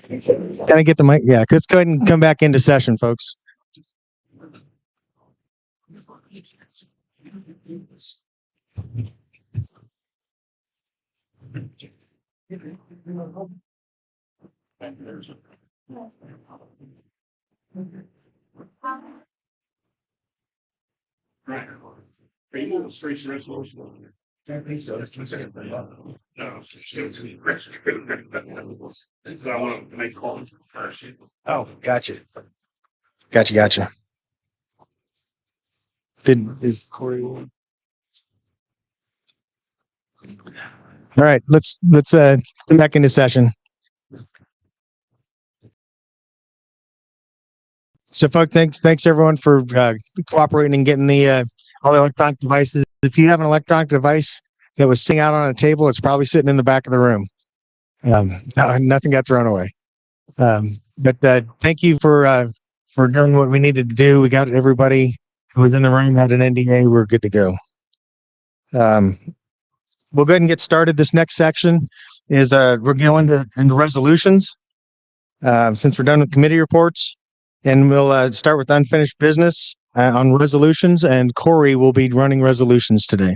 Can I get the mic? Yeah, let's go ahead and come back into session, folks. I think so. That's 2 seconds. No, I want to make a call first. Oh, gotcha. Gotcha. Is Corey? All right, let's come back into session. So, folks, thanks everyone for cooperating and getting the all the electronic devices. If you have an electronic device that was sitting out on a table, it's probably sitting in the back of the room. Nothing got thrown away. But thank you for doing what we needed to do. We got everybody who was in the room had an NDA. We're good to go. We'll go ahead and get started. This next section is we're going into resolutions. Since we're done with committee reports, and we'll start with unfinished business on resolutions, and Corey will be running resolutions today.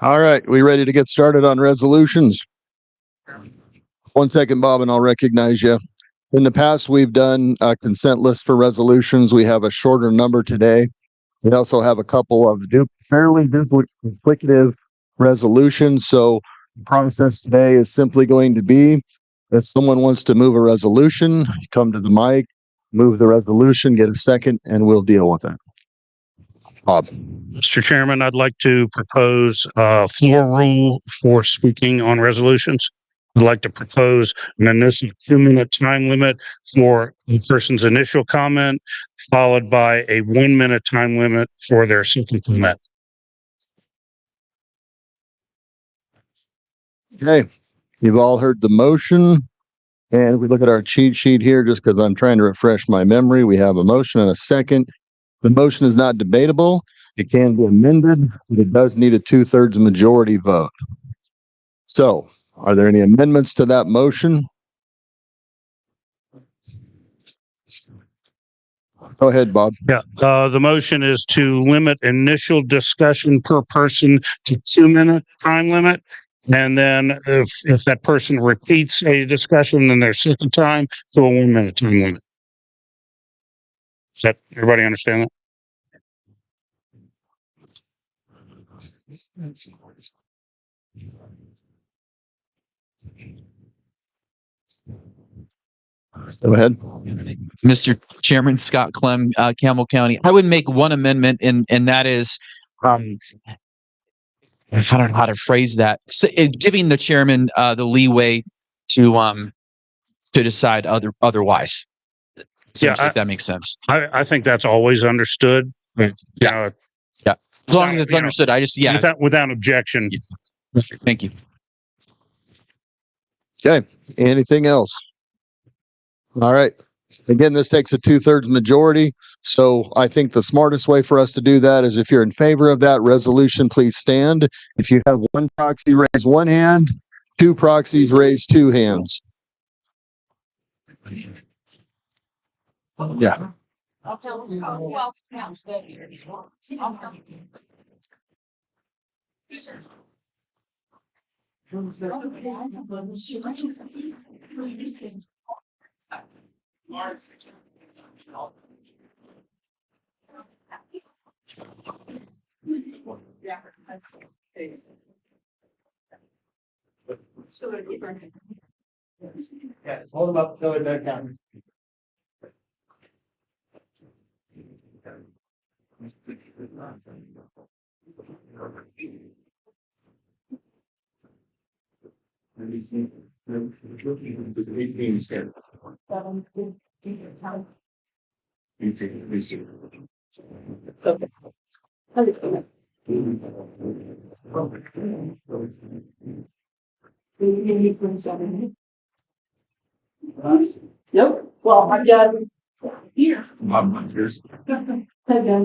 All right, we ready to get started on resolutions? 1 second, Bob, and I'll recognize you. In the past, we've done a consent list for resolutions. We have a shorter number today. We also have a couple of fairly duplicative resolutions. So the process today is simply going to be, if someone wants to move a resolution, you come to the mic, move the resolution, get a second, and we'll deal with it. Bob. Mr. Chairman, I'd like to propose a floor rule for speaking on resolutions. I'd like to propose an initial 2-minute time limit for the person's initial comment, followed by a 1-minute time limit for their second comment. Okay, you've all heard the motion. And if we look at our cheat sheet here, just because I'm trying to refresh my memory, we have a motion and a second. The motion is not debatable. It can be amended, but it does need a 2/3 majority vote. So, are there any amendments to that motion? Go ahead, Bob. Yeah, the motion is to limit initial discussion per person to 2-minute time limit. And then if that person repeats a discussion, then their second time to a 1-minute time limit. Does that everybody understand that? Go ahead. Mr. Chairman, Scott Clem, Campbell County. I would make one amendment, and that is, I don't know how to phrase that. So, giving the chairman the leeway to decide otherwise. Essentially, if that makes sense. I think that's always understood. Yeah. As long as it's understood, without objection. Yeah. Thank you. Okay. Anything else? All right. Again, this takes a 2/3 majority. So I think the smartest way for us to do that is if you're in favor of that resolution, please stand. If you have one proxy, raise one hand. 2 proxies, raise 2 hands. Yeah. Hold them up, go back down. Nope. Well, I've got here. Well,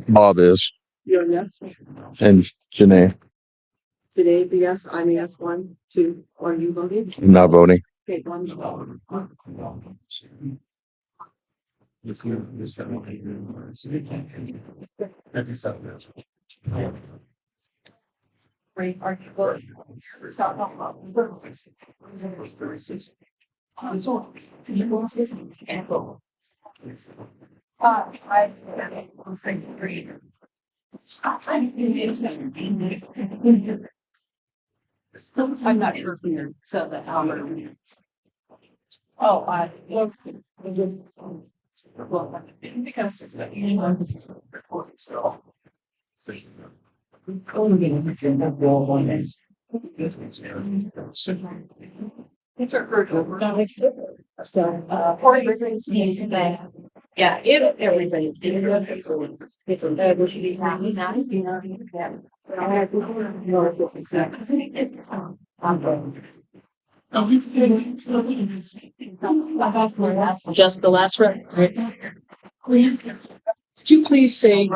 Bob is, and Janae, Today, the yes, I'm yes, 1, 2, are you voting? I'm not voting. Okay, 1. Right, are you voting? I'm not sure if you're so that because yeah, if everybody. Just the last one. Could you please say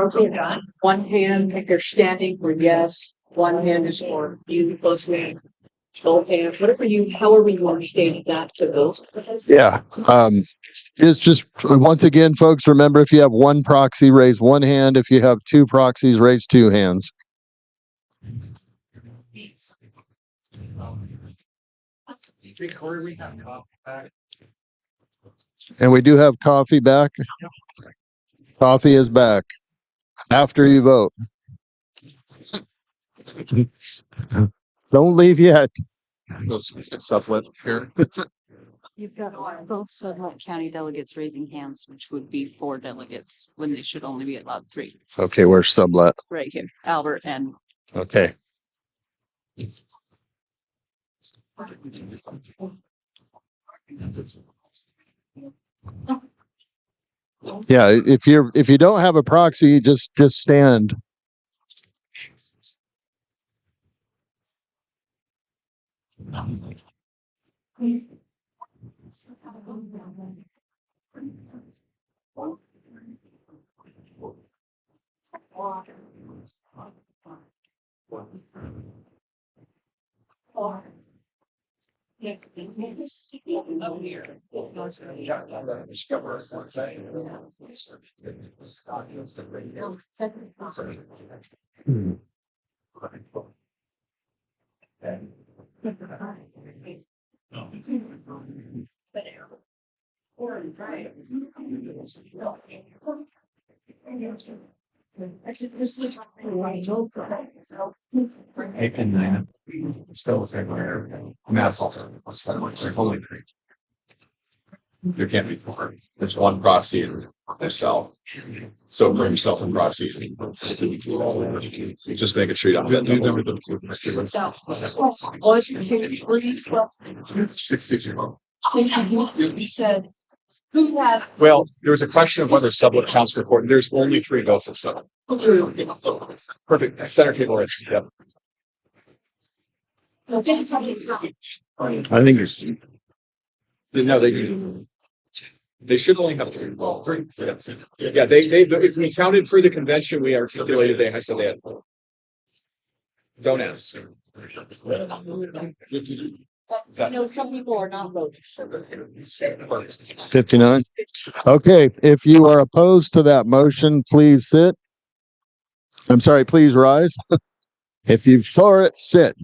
one hand if you're standing for yes, one hand is for you, close hand, both hands, whatever you, however you want to state that to vote. Yeah. It's just, once again, folks, remember, if you have one proxy, raise one hand. If you have two proxies, raise two hands. And we do have coffee back. Coffee is back after you vote. Don't leave yet. You've got both Sutherland County delegates raising hands, which would be 4 delegates when they should only be allowed 3. Okay, where's sublet? Right here, Albert and Okay. Yeah, if you don't have a proxy, just stand. There can't be 4. There's one proxy in this cell. So bring yourself in proxy. Just make it sure you don't. You said, who had? Well, there was a question of whether sublet counts for court. There's only 3 votes in sublet. Perfect. Center table right. Yep. I think it's, No, they do. They should only have 3. Well, 3. Yeah, they if we counted for the convention, we articulated they had said they had 4. Don't ask. No, some people are not voting. 59. Okay, if you are opposed to that motion, please sit. I'm sorry, please rise. If you for it, sit.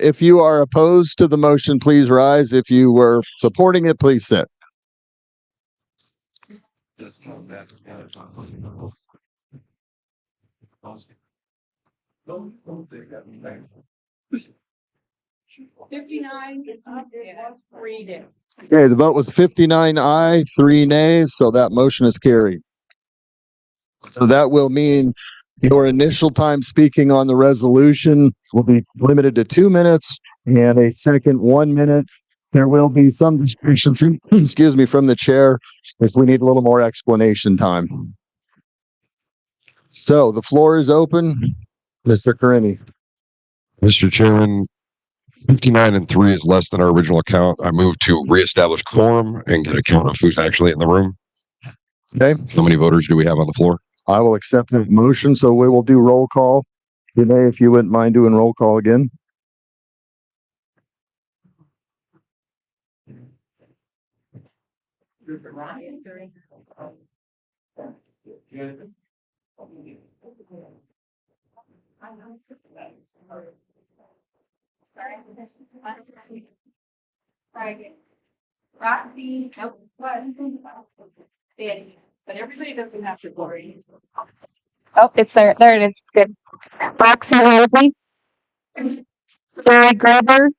If you are opposed to the motion, please rise. If you were supporting it, please sit. Okay, the vote was 59 aye, 3 nays, so that motion is carried. So that will mean Your initial time speaking on the resolution will be limited to 2 minutes and a second 1 minute. There will be some discussion from, excuse me, from the chair if we need a little more explanation time. So the floor is open. Mr. Carini. Mr. Chairman, 59 and 3 is less than our original count. I move to reestablish quorum and get a count of who's actually in the room. Okay, How many voters do we have on the floor? I will accept the motion. So we will do roll call. Today, if you wouldn't mind doing roll call again. Roxy, nope, what? But everybody doesn't have to worry. Oh, it's there. There it is. It's good. Roxy Halsey, Barry Gruber,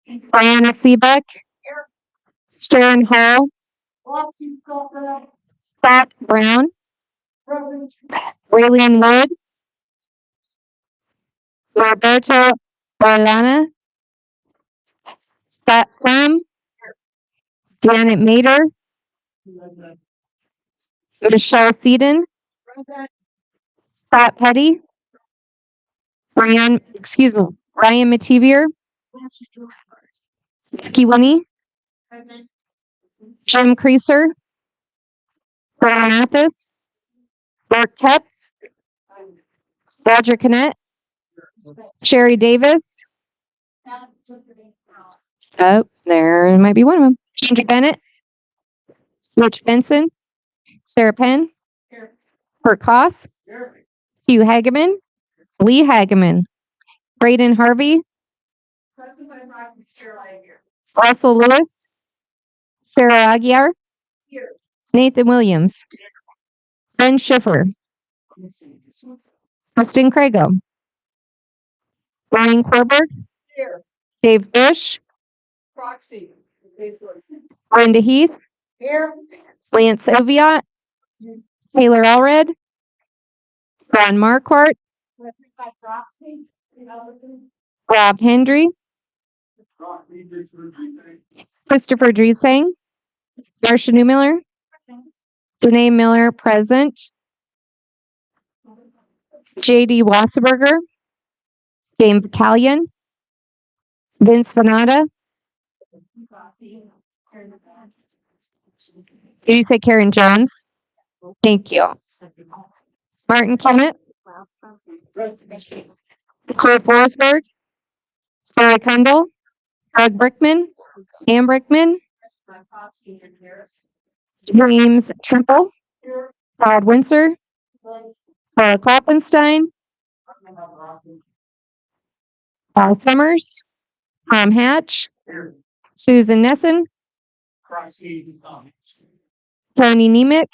Brianna Seebeck, Sharon Hall, Scott Brown, Raylene Wood, Roberto Orlana, Scott Clem, Janet Mater, Michelle Seaton, Scott Petty, Ryan Mativier, Becky Winnie, Jim Creaser, Brian Mathis, Mark Kep, Roger Cannett, Sherry Davis. Oh, there might be one of them. Andrew Bennett, Rich Benson, Sarah Penn, Kurt Koss, Hugh Hageman, Lee Hageman, Braden Harvey, Russell Lewis, Sarah Aguiar, Nathan Williams, Ben Schiffer, Justin Crago, Ryan Korberg, Dave Bush, Brenda Heath, Lance Oviatt, Taylor Allred, Ron Marquardt, Rob Hendry, Christopher Driesang, Marcia Newmiller, Renee Miller present, J.D. Wasserberger, James Battalion, Vince Venata. Did you say Karen Jones? Thank you. Martin Kennett, Cole Forsberg, Barry Kundle, Doug Brickman, Ann Brickman, James Temple, Todd Windsor, Paula Kloppenstein, Paul Summers, Tom Hatch, Susan Nessen, Tony Nemec,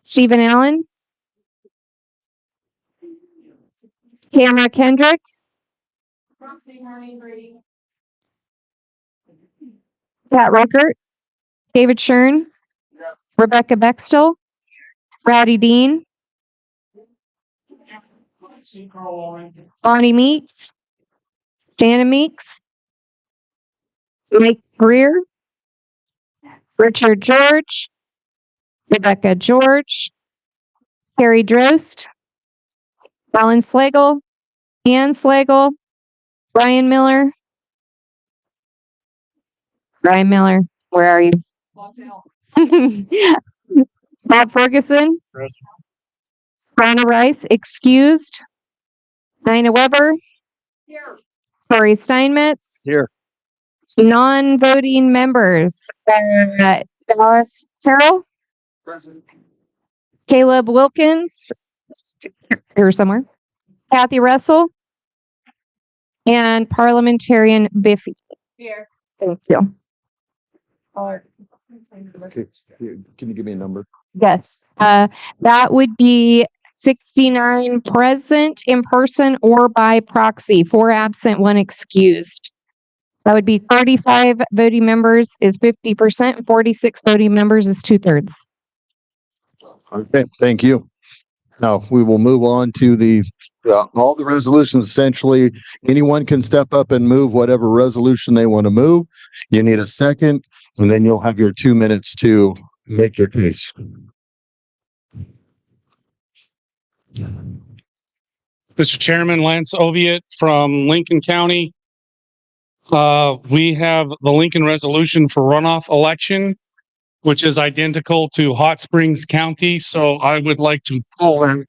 Stephen Allen, Tamara Kendrick, Pat Ruckert, David Shern, Rebecca Bextel, Rowdy Dean, Bonnie Meeks, Jana Meeks, Mike Greer, Richard George, Rebecca George, Carrie Drost, Alan Slagle, Ian Slagle, Brian Miller, where are you? Bob Ferguson, Rhonda Rice, excused, Nina Weber, Corey Steinmetz, Here. non-voting members, Dallas Terrell, Caleb Wilkins, here somewhere, Kathy Russell, and Parliamentarian Biffy. Here. Thank you. Okay. Can you give me a number? Yes, that would be 69 present in person or by proxy, 4 absent, 1 excused. That would be 35 voting members is 50%, 46 voting members is 2/3. Okay, thank you. Now we will move on to all the resolutions. Essentially, anyone can step up and move whatever resolution they want to move. You need a second, and then you'll have your 2 minutes to make your case. Mr. Chairman, Lance Oviatt from Lincoln County. We have the Lincoln resolution for runoff election, which is identical to Hot Springs County. So I would like to pull that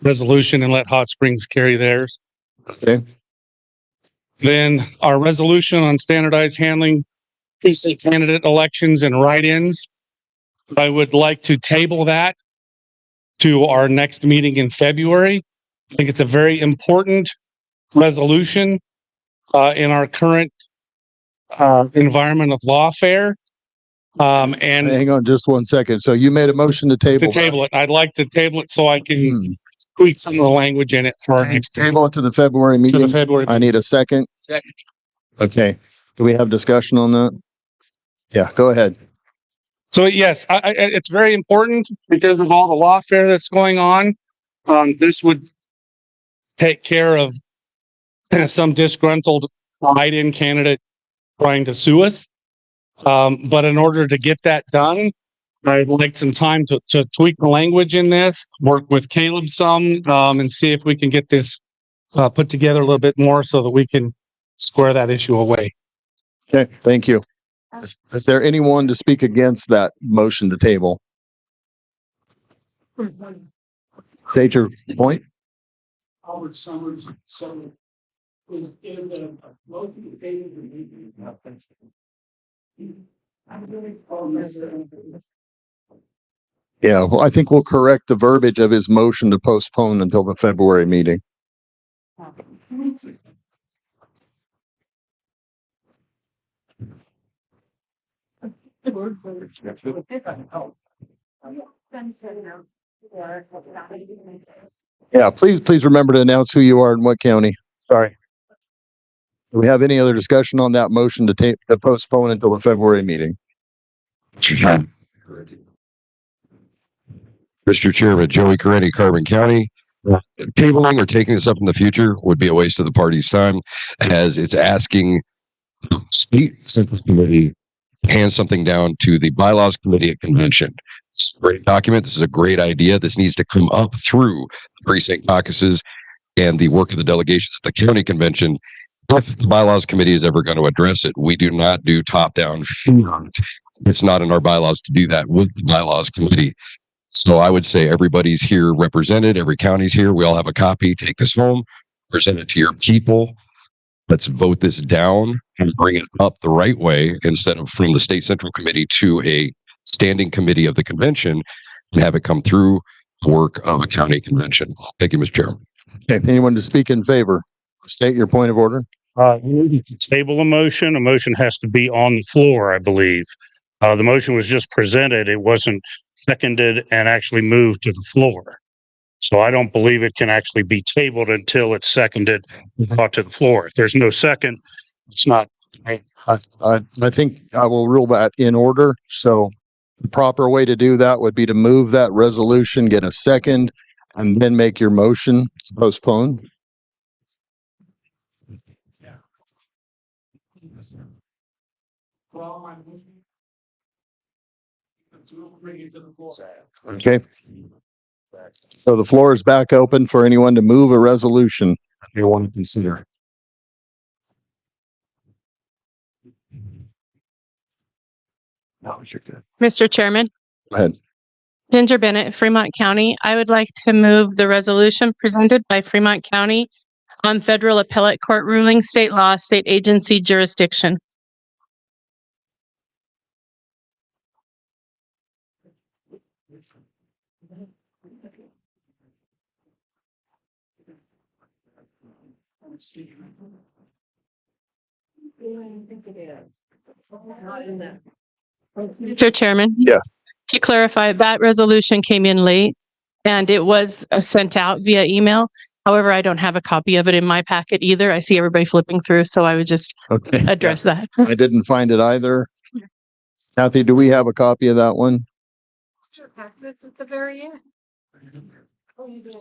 resolution and let Hot Springs carry theirs. Okay, Then our resolution on standardized handling precinct candidate elections and write-ins. I would like to table that to our next meeting in February. I think it's a very important resolution in our current environment of lawfare. And hang on just 1 second. So you made a motion to table. to table it, I'd like to table it so I can Hmm. tweak some of the language in it for our next Table it to the February to meeting. the February. I need a second. Second. Okay. Do we have discussion on that? Yeah, go ahead. So yes, it's very important because of all the lawfare that's going on. This would take care of some disgruntled write-in candidate trying to sue us. But in order to get that done, I'd like some time to tweak the language in this, work with Caleb some, and see if we can get this put together a little bit more so that we can square that issue away. Okay, thank you. Is there anyone to speak against that motion to table? State your point. Howard Summers, so in the motion Yeah, well, I think we'll correct the verbiage of his motion to postpone until the February meeting. Yeah, please remember to announce who you are and what county. Sorry. Do we have any other discussion on that motion to postpone until the February meeting? Mr. Chairman, Joey Corretti, Carbon County. Tabling or taking this up in the future would be a waste of the party's time, as it's asking the state central committee to hand something down to the bylaws committee at convention. It's a great document. This is a great idea. This needs to come up through the precinct caucuses and the work of the delegations at the county convention. If the bylaws committee is ever going to address it, we do not do top-down. It's not in our bylaws to do that with the bylaws committee. So I would say everybody's here represented, every county's here. We all have a copy. Take this home, present it to your people. Let's vote this down and bring it up the right way instead of from the state central committee to a standing committee of the convention and have it come through the work of a county convention. Thank you, Mr. Chair. Okay, anyone to speak in favor? State your point of order. You need to table a motion. A motion has to be on the floor, I believe. The motion was just presented. It wasn't seconded and actually moved to the floor. So I don't believe it can actually be tabled until it's seconded and brought to the floor. If there's no second, it's not. I think I will rule that in order. So the proper way to do that would be to move that resolution, get a second, and then make your motion to postpone. Okay. So the floor is back open for anyone to move a resolution you want to consider. No, you're good. Mr. Chairman, Go ahead. Ginger Bennett, Fremont County. I would like to move the resolution presented by Fremont County on federal appellate court ruling, state law, state agency jurisdiction. Mr. Chairman? Yeah. To clarify, that resolution came in late and it was sent out via email. However, I don't have a copy of it in my packet either. I see everybody flipping through, so I would just address that. I didn't find it either. Kathy, do we have a copy of that one? This at the very end. Oh, you did.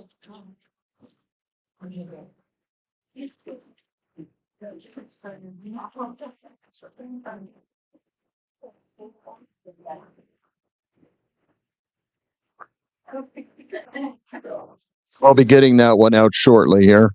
I'll be getting that one out shortly here.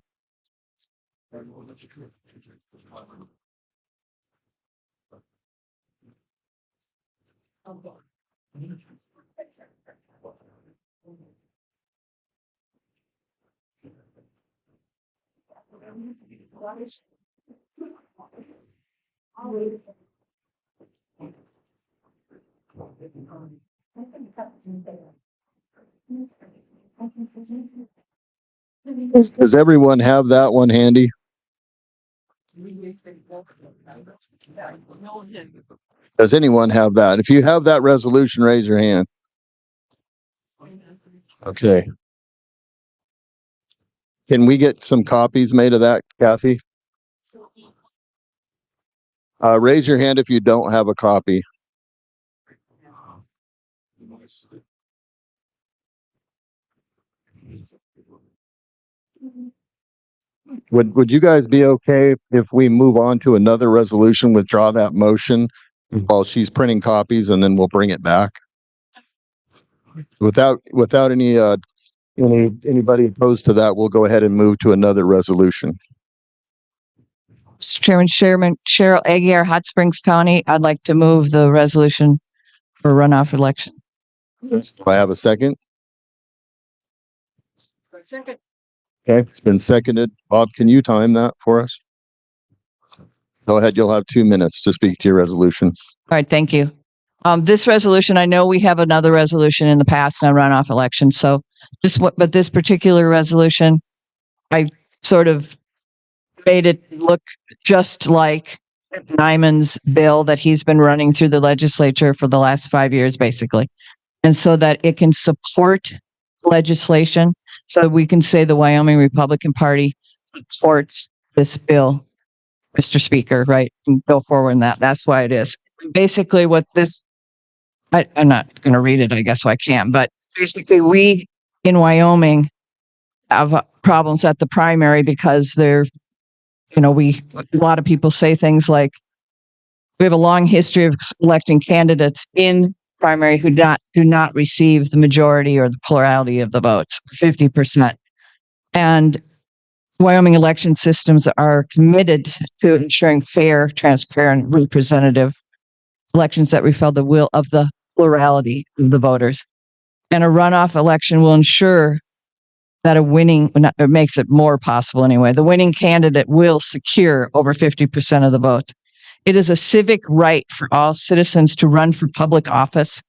Does everyone have that one handy? Does anyone have that? If you have that resolution, raise your hand. Okay. Can we get some copies made of that, Kathy? Raise your hand if you don't have a copy. Would you guys be okay if we move on to another resolution, withdraw that motion while she's printing copies, and then we'll bring it back? Without anybody opposed to that, we'll go ahead and move to another resolution. Mr. Chairman, Cheryl Aguirre, Hot Springs County. I'd like to move the resolution for runoff election. Do I have a second? Second. Okay, it's been seconded. Bob, can you time that for us? Go ahead. You'll have 2 minutes to speak to your resolution. All right, thank you. This resolution, I know we have another resolution in the past on runoff elections. So but this particular resolution, I sort of made it look just like Nyman's bill that he's been running through the legislature for the last 5 years, basically. And so that it can support legislation. So we can say the Wyoming Republican Party supports this bill, Mr. Speaker, right? And go forward in that. That's why it is. Basically what this, I'm not going to read it, I guess, so I can, but basically we in Wyoming have problems at the primary because a lot of people say things like, we have a long history of electing candidates in primary who do not receive the majority or the plurality of the votes, 50%. And Wyoming election systems are committed to ensuring fair, transparent, representative elections that reflect the will of the plurality of the voters. And a runoff election will ensure that it makes it more possible anyway. The winning candidate will secure over 50% of the votes. It is a civic right for all citizens to run for public office,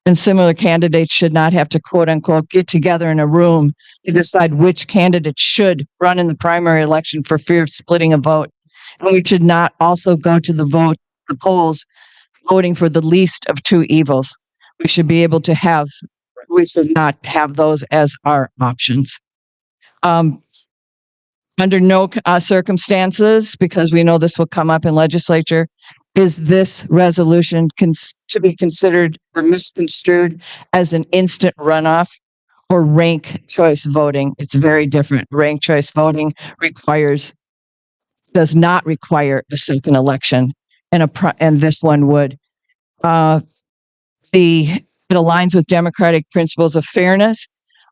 and similar candidates should not have to, quote unquote, get together in a room to decide which candidate should run in the primary election for fear of splitting a vote. And we should not also go to the polls voting for the least of two evils. We should not have those as our options. Under no circumstances, because we know this will come up in legislature, is this resolution to be considered or misconstrued as an instant runoff or rank choice voting. It's very different. Rank choice voting does not require a second election, and this one would. It aligns with democratic principles of fairness.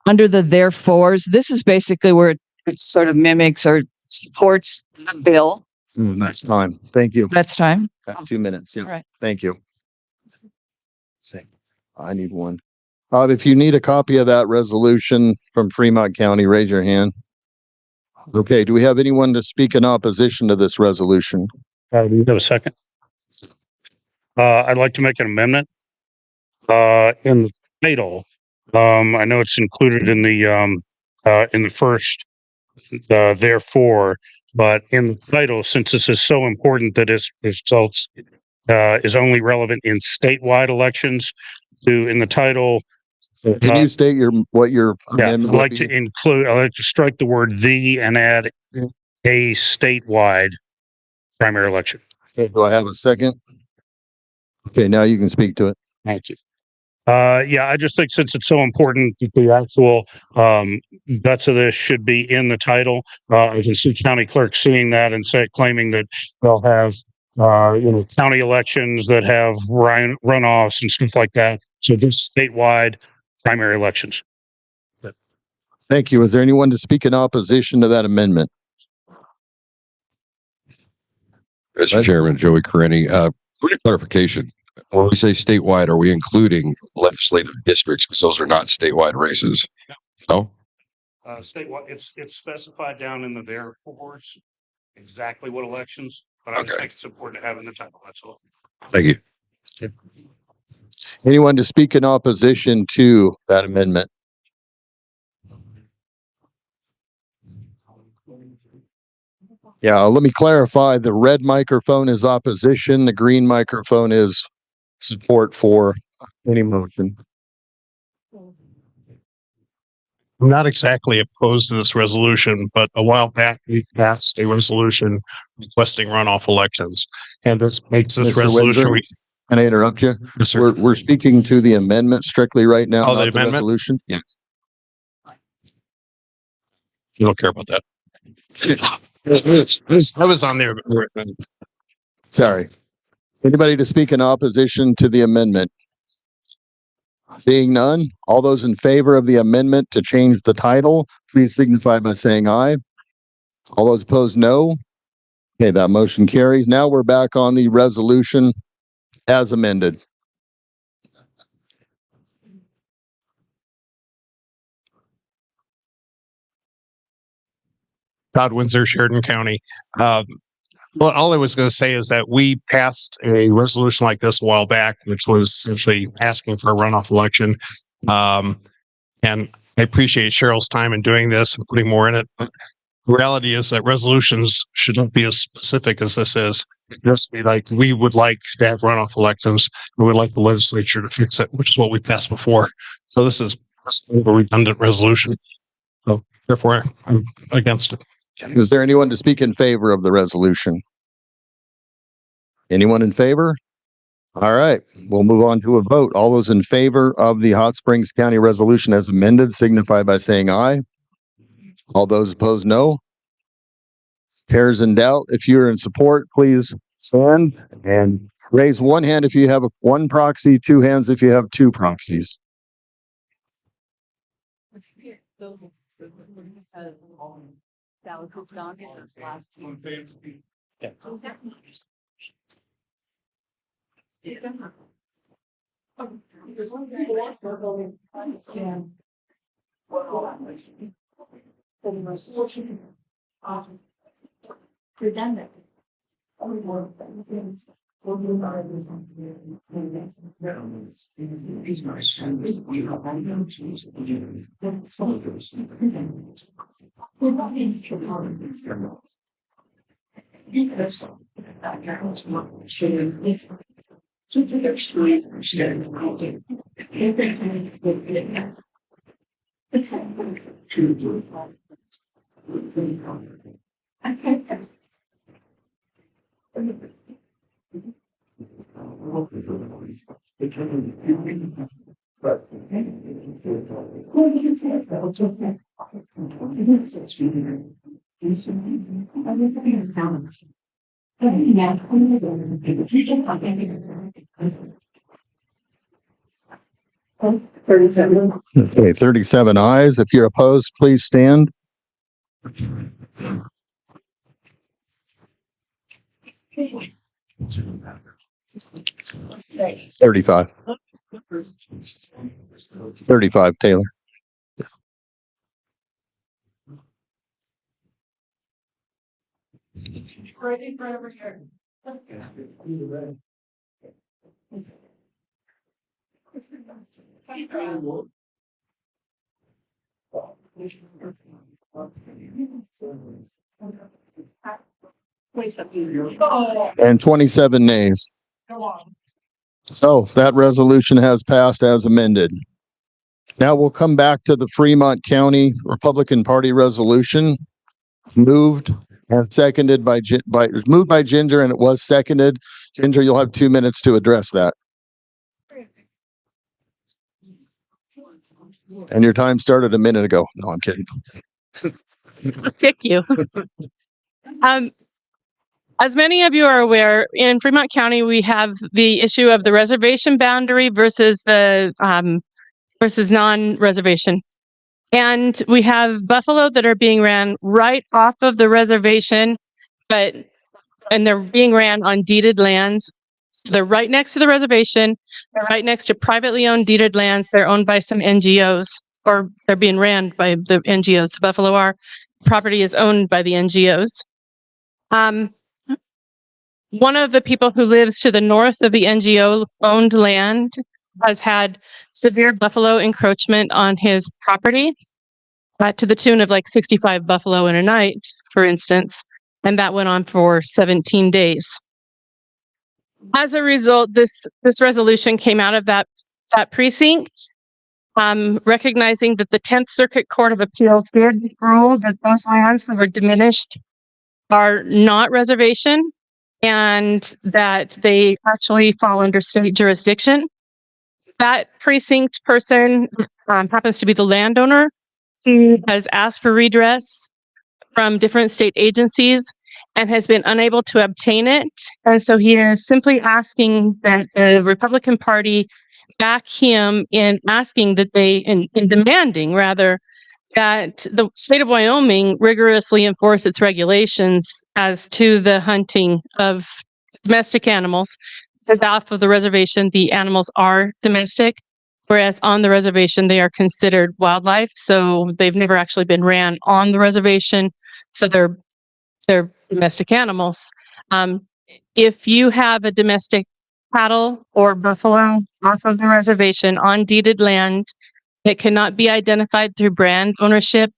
Under the therefores, this is basically where it sort of mimics or supports the bill. That's time. Thank you. That's time. 2 minutes. Yeah. All right. Thank you. I need one. If you need a copy of that resolution from Fremont County, raise your hand. Okay. Do we have anyone to speak in opposition to this resolution? Do you have a second? I'd like to make an amendment. In the title, I know it's included in the first, therefore, but in the title, since this is so important that its results is only relevant in statewide elections, in the title. Can you state what your amendment I'd like to strike the word "the" and add a statewide primary election. Okay, do I have a second? Okay, now you can speak to it. Thank you. Yeah, I just think since it's so important, that the actual guts of this should be in the title. I can see county clerk seeing that and claiming that they'll have county elections that have runoffs and stuff like that. So just statewide primary elections. Thank you. Is there anyone to speak in opposition to that amendment? Mr. Chairman, Joey Corrini, point of clarification. When we say statewide, are we including legislative districts? Because those are not statewide races. No? Statewide, it's specified down in the variables exactly what elections, but I just think it's important to have in the title. That's all. Thank you. Anyone to speak in opposition to that amendment? Yeah, let me clarify. The red microphone is opposition. The green microphone is support for any motion. I'm not exactly opposed to this resolution, but a while back we passed a resolution requesting runoff elections. And this makes this Mr. resolution. Windsor, can I interrupt you? Yes, sir. We're speaking to the amendment strictly right now, Oh, the not the amendment? resolution. Yeah. You don't care about that. I was on there. Sorry. Anybody to speak in opposition to the amendment? Seeing none, all those in favor of the amendment to change the title, please signify by saying aye. All those opposed, no. Okay, that motion carries. Now we're back on the resolution as amended. Todd Windsor, Sheridan County. Well, all I was going to say is that we passed a resolution like this a while back, which was essentially asking for a runoff election. And I appreciate Cheryl's time in doing this and putting more in it. But the reality is that resolutions shouldn't be as specific as this is. It just be like, we would like to have runoff elections. We would like the legislature to fix it, which is what we passed before. So this is a redundant resolution. So therefore, I'm against it. Is there anyone to speak in favor of the resolution? Anyone in favor? All right, we'll move on to a vote. All those in favor of the Hot Springs County resolution as amended, signify by saying aye. All those opposed, no. Pairs in doubt. If you're in support, please stand and raise one hand if you have one proxy, two hands if you have two proxies. Redundant. Okay, 37 ayes. If you're opposed, please stand. 35. 35, Taylor. Right over here. And 27 nays. So that resolution has passed as amended. Now we'll come back to the Fremont County Republican Party resolution. Moved and seconded moved by Ginger, and it was seconded. Ginger, you'll have 2 minutes to address that. And your time started a minute ago. No, I'm kidding. Pick you. Um, as many of you are aware, in Fremont County, we have the issue of the reservation boundary versus the versus non-reservation. And we have buffalo that are being ran right off of the reservation, and they're being ran on deeded lands. So they're right next to the reservation. They're right next to privately owned deeded lands. They're owned by some NGOs, or they're being ran by the NGOs. The buffalo are. Property is owned by the NGOs. One of the people who lives to the north of the NGO owned land has had severe buffalo encroachment on his property, to the tune of like 65 buffalo in a night, for instance. And that went on for 17 days. As a result, this resolution came out of that precinct, recognizing that the 10th Circuit Court of Appeals did rule that those lands that were diminished are not reservation and that they actually fall under state jurisdiction. That precinct person happens to be the landowner. He has asked for redress from different state agencies and has been unable to obtain it. And so he is simply asking that the Republican Party back him in asking that in demanding rather, that the state of Wyoming rigorously enforce its regulations as to the hunting of domestic animals. Because off of the reservation, the animals are domestic, whereas on the reservation, they are considered wildlife. So they've never actually been ran on the reservation. So they're domestic animals. If you have a domestic cattle or buffalo off of the reservation on deeded land, it cannot be identified through brand ownership.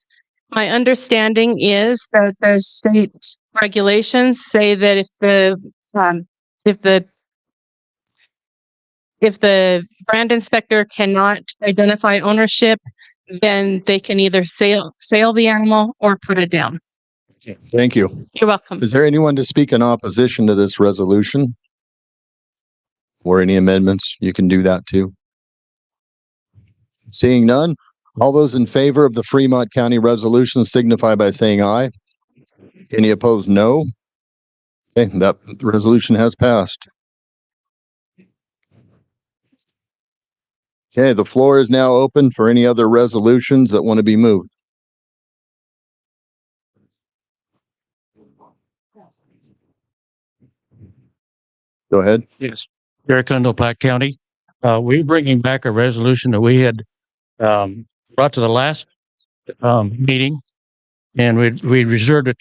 My understanding is that the state regulations say that if the brand inspector cannot identify ownership, then they can either sale the animal or put it down. Thank you. You're welcome. Is there anyone to speak in opposition to this resolution? Or any amendments? You can do that too. Seeing none, all those in favor of the Fremont County resolution signify by saying aye. Any opposed, no. Okay, that resolution has passed. Okay, the floor is now open for any other resolutions that want to be moved. Go ahead. Yes, EricUndle, Platte County. We're bringing back a resolution that we had brought to the last meeting, and we reserved it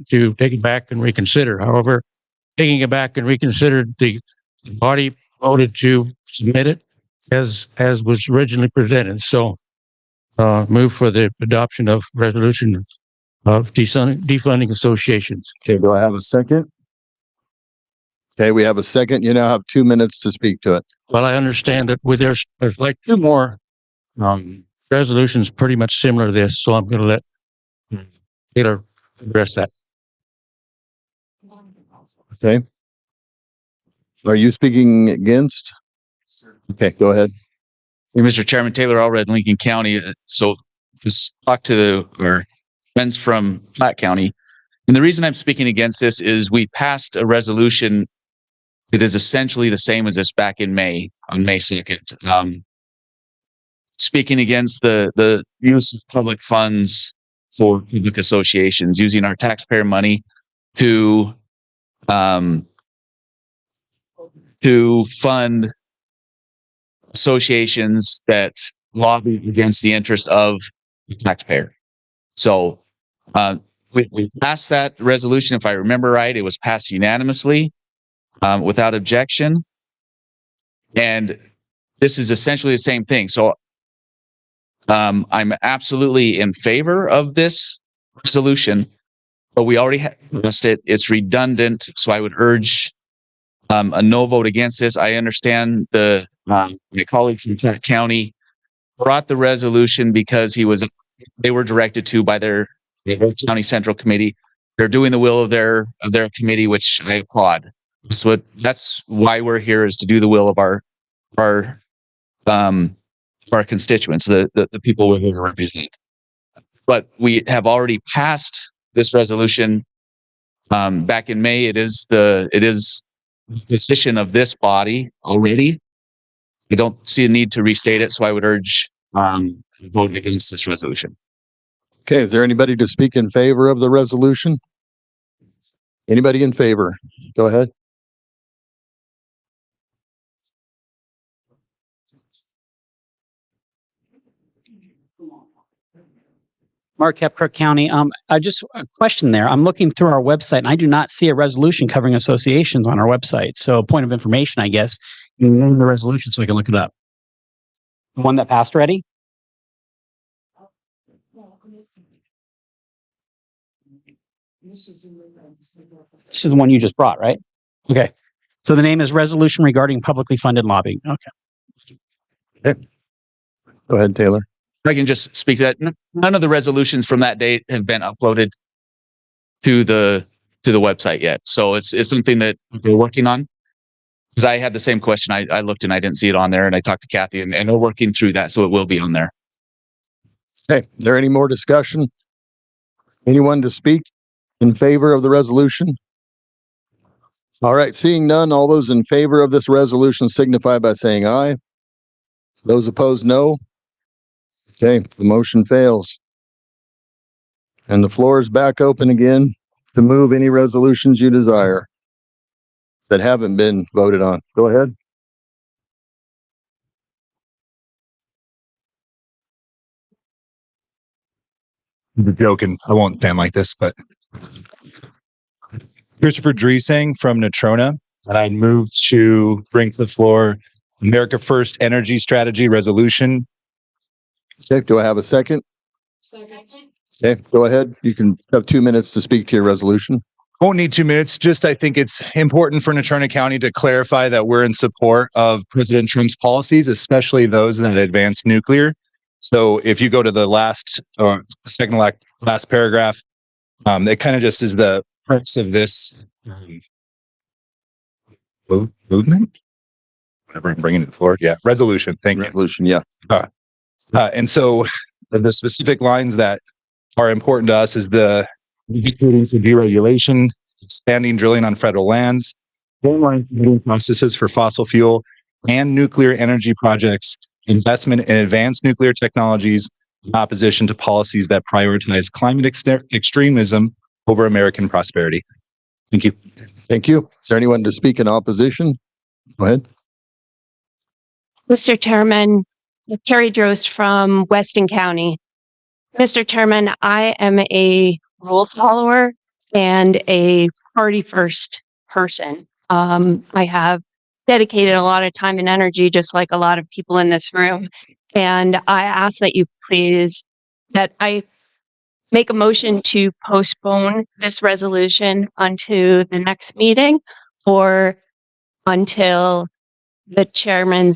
to take it back and reconsider. However, taking it back and reconsidered, the body voted to submit it as was originally presented. So, move for the adoption of resolution of defunding associations. Okay, do I have a second? Okay, we have a second. You now have 2 minutes to speak to it. Well, I understand that there's like two more resolutions pretty much similar to this, so I'm going to let Taylor address that. Okay. Are you speaking against? Okay, go ahead. Hey, Mr. Chairman, Taylor Allred, Lincoln County. So just talk to our friends from Platte County. And the reason I'm speaking against this is we passed a resolution that is essentially the same as this back in May, on May 2nd. Speaking against the use of public funds for public associations, using our taxpayer money to fund associations that lobby against the interest of the taxpayer. So we passed that resolution. If I remember right, it was passed unanimously without objection. And this is essentially the same thing. So I'm absolutely in favor of this resolution, but we already passed it. It's redundant. So I would urge a no vote against this. I understand my colleague from Platte County brought the resolution because they were directed to by their county central committee. They're doing the will of their committee, which I applaud. That's why we're here, is to do the will of our our constituents, the people we're here to represent. But we have already passed this resolution back in May. It is the position of this body already. I don't see a need to restate it, so I would urge voting against this resolution. Okay, is there anybody to speak in favor of the resolution? Anybody in favor? Go ahead. Mark Epcot County. I just a question there. I'm looking through our website and I do not see a resolution covering associations on our website. So a point of information, I guess. You name the resolution so I can look it up. The one that passed already? This is the one you just brought, right? Okay. So the name is Resolution Regarding Publicly Funded Lobbying. Okay. Go ahead, Taylor. If I can just speak to that. None of the resolutions from that date have been uploaded to the website yet. So it's something that we're working on. Because I had the same question. I looked and I didn't see it on there, and I talked to Kathy, and we're working through that, so it will be on there. Okay, is there any more discussion? Anyone to speak in favor of the resolution? All right, seeing none, all those in favor of this resolution signify by saying aye. Those opposed, no. Okay, the motion fails. And the floor is back open again to move any resolutions you desire that haven't been voted on. Go ahead. I'm joking. I won't stand like this, but Christopher Dreesing from Natrona, and I moved to bring to the floor America First Energy Strategy Resolution. Okay, do I have a second? Second. Okay, go ahead. You can have 2 minutes to speak to your resolution. Won't need 2 minutes. Just I think it's important for Natrona County to clarify that we're in support of President Trump's policies, especially those that advance nuclear. So if you go to the last or second last paragraph, it kind of just is the premise of this movement. Whatever I'm bringing to the floor. Yeah, resolution. Thank you. Resolution, yeah. And so the specific lines that are important to us is the deregulation, expanding drilling on federal lands, streamlining processes for fossil fuel and nuclear energy projects, investment in advanced nuclear technologies, in opposition to policies that prioritize climate extremism over American prosperity. Thank you. Thank you. Is there anyone to speak in opposition? Go ahead. Mr. Chairman, Carrie Drost from Weston County. Mr. Chairman, I am a rule follower and a party first person. I have dedicated a lot of time and energy, just like a lot of people in this room. And I ask that you please, that I make a motion to postpone this resolution unto the next meeting or until the chairman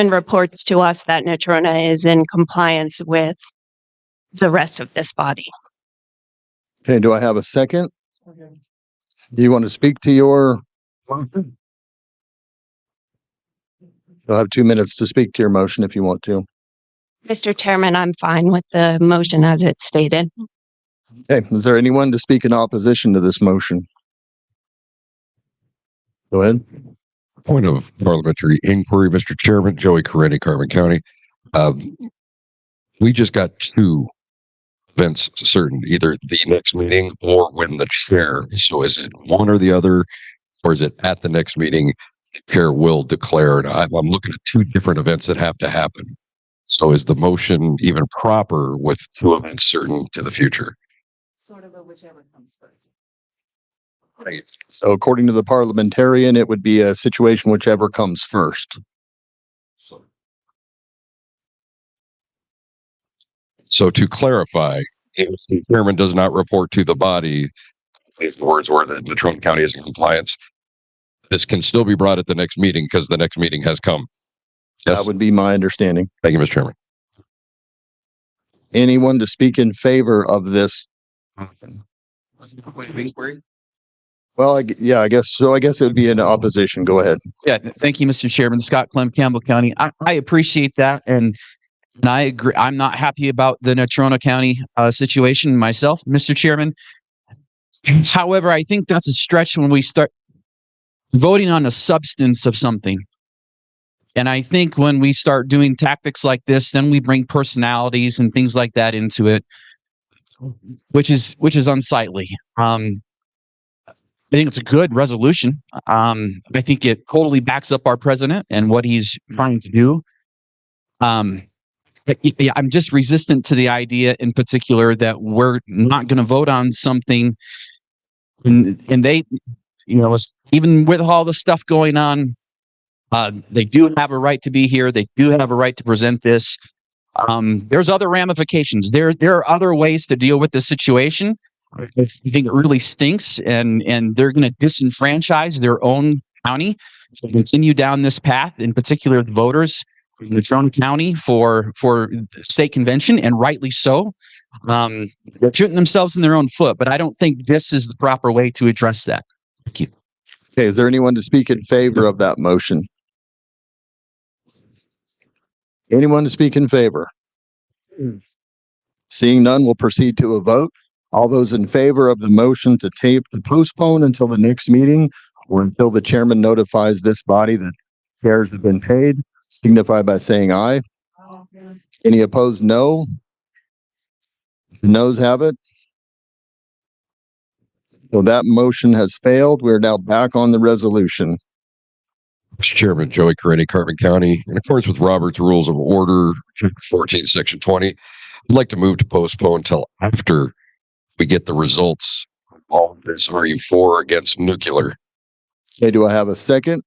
reports to us that Natrona is in compliance with the rest of this body. Okay, do I have a second? Do you want to speak to your motion? You'll have 2 minutes to speak to your motion if you want to. Mr. Chairman, I'm fine with the motion as it's stated. Okay, is there anyone to speak in opposition to this motion? Go ahead. Point of parliamentary inquiry, Mr. Chairman, Joey Coretti, Carbon County. We just got 2 events certain, either the next meeting or when the chair. So is it one or the other, or is it at the next meeting? The chair will declare it. I'm looking at 2 different events that have to happen. So is the motion even proper with 2 events certain to the future? Sort of a whichever comes first. Right. So according to the parliamentarian, it would be a situation whichever comes first. So to clarify, if the chairman does not report to the body, if the words were that Natrona County is in compliance, this can still be brought at the next meeting because the next meeting has come. Yes? That would be my understanding. Thank you, Mr. Chairman. Anyone to speak in favor of this? Well, yeah, I guess so. I guess it would be in opposition. Go ahead. Yeah, thank you, Mr. Chairman. Scott Clem, Campbell County. I appreciate that, and I agree. I'm not happy about the Natrona County situation myself, Mr. Chairman. However, I think that's a stretch when we start voting on the substance of something. And I think when we start doing tactics like this, then we bring personalities and things like that into it, which is unsightly. I think it's a good resolution. I think it totally backs up our president and what he's trying to do. Yeah, I'm just resistant to the idea in particular that we're not going to vote on something, and they, even with all the stuff going on, they do have a right to be here. They do have a right to present this. There's other ramifications. There are other ways to deal with this situation. I think it really stinks, and they're going to disenfranchise their own county to continue down this path. In particular, the voters in Natrona County for state convention, and rightly so. They're shooting themselves in their own foot, but I don't think this is the proper way to address that. Thank you. Okay, is there anyone to speak in favor of that motion? Anyone to speak in favor? Seeing none, we'll proceed to a vote. All those in favor of the motion to postpone until the next meeting or until the chairman notifies this body that shares have been paid, signify by saying aye. Any opposed, no. The noes have it. So that motion has failed. We're now back on the resolution. Mr. Chairman, Joey Caretti, Carbon County, in accordance with Robert's Rules of Order, 14, Section 20, I'd like to move to postpone until after we get the results of all of this. Are you for or against nuclear? Okay, do I have a second?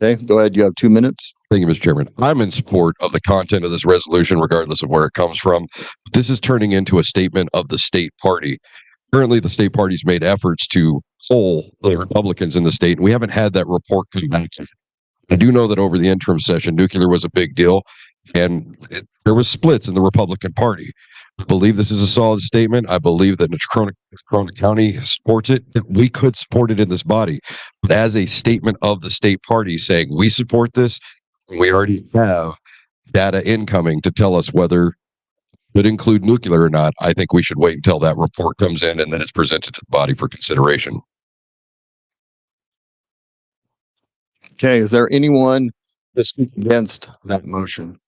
Okay, go ahead. You have 2 minutes. Thank you, Mr. Chairman. I'm in support of the content of this resolution, regardless of where it comes from. This is turning into a statement of the state party. Currently, the state party's made efforts to poll the Republicans in the state, and we haven't had that report come back. I do know that over the interim session, nuclear was a big deal, and there was splits in the Republican Party. I believe this is a solid statement. I believe that Natrona County supports it. We could support it in this body, but as a statement of the state party saying we support this, we already have data incoming to tell us whether it include nuclear or not. I think we should wait until that report comes in and then it's presented to the body for consideration. Okay, is there anyone to speak against that motion?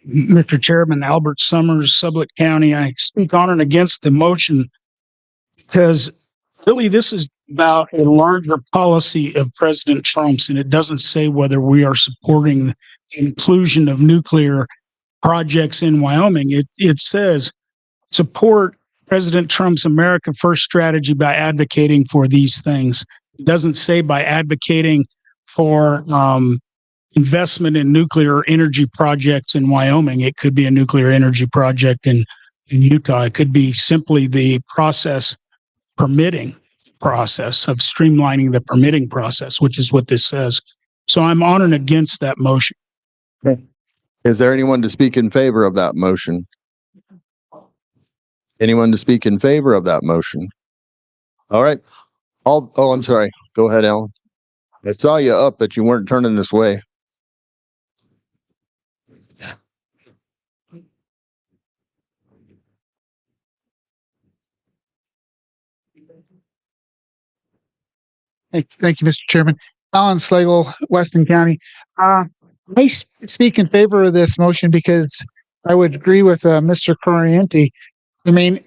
Mr. Chairman, Albert Summers, Sublette County. I speak on and against the motion because really this is about a larger policy of President Trump's, and it doesn't say whether we are supporting the inclusion of nuclear projects in Wyoming. It says support President Trump's America First strategy by advocating for these things. It doesn't say by advocating for investment in nuclear energy projects in Wyoming. It could be a nuclear energy project in Utah. It could be simply the permitting process of streamlining the permitting process, which is what this says. So I'm on and against that motion. Okay. Is there anyone to speak in favor of that motion? Anyone to speak in favor of that motion? All right. I'm sorry. Go ahead, Alan. I saw you up, but you weren't turning this way. Thank you, Mr. Chairman. Alan Slagle, Weston County. I speak in favor of this motion because I would agree with Mr. Corriente. I mean,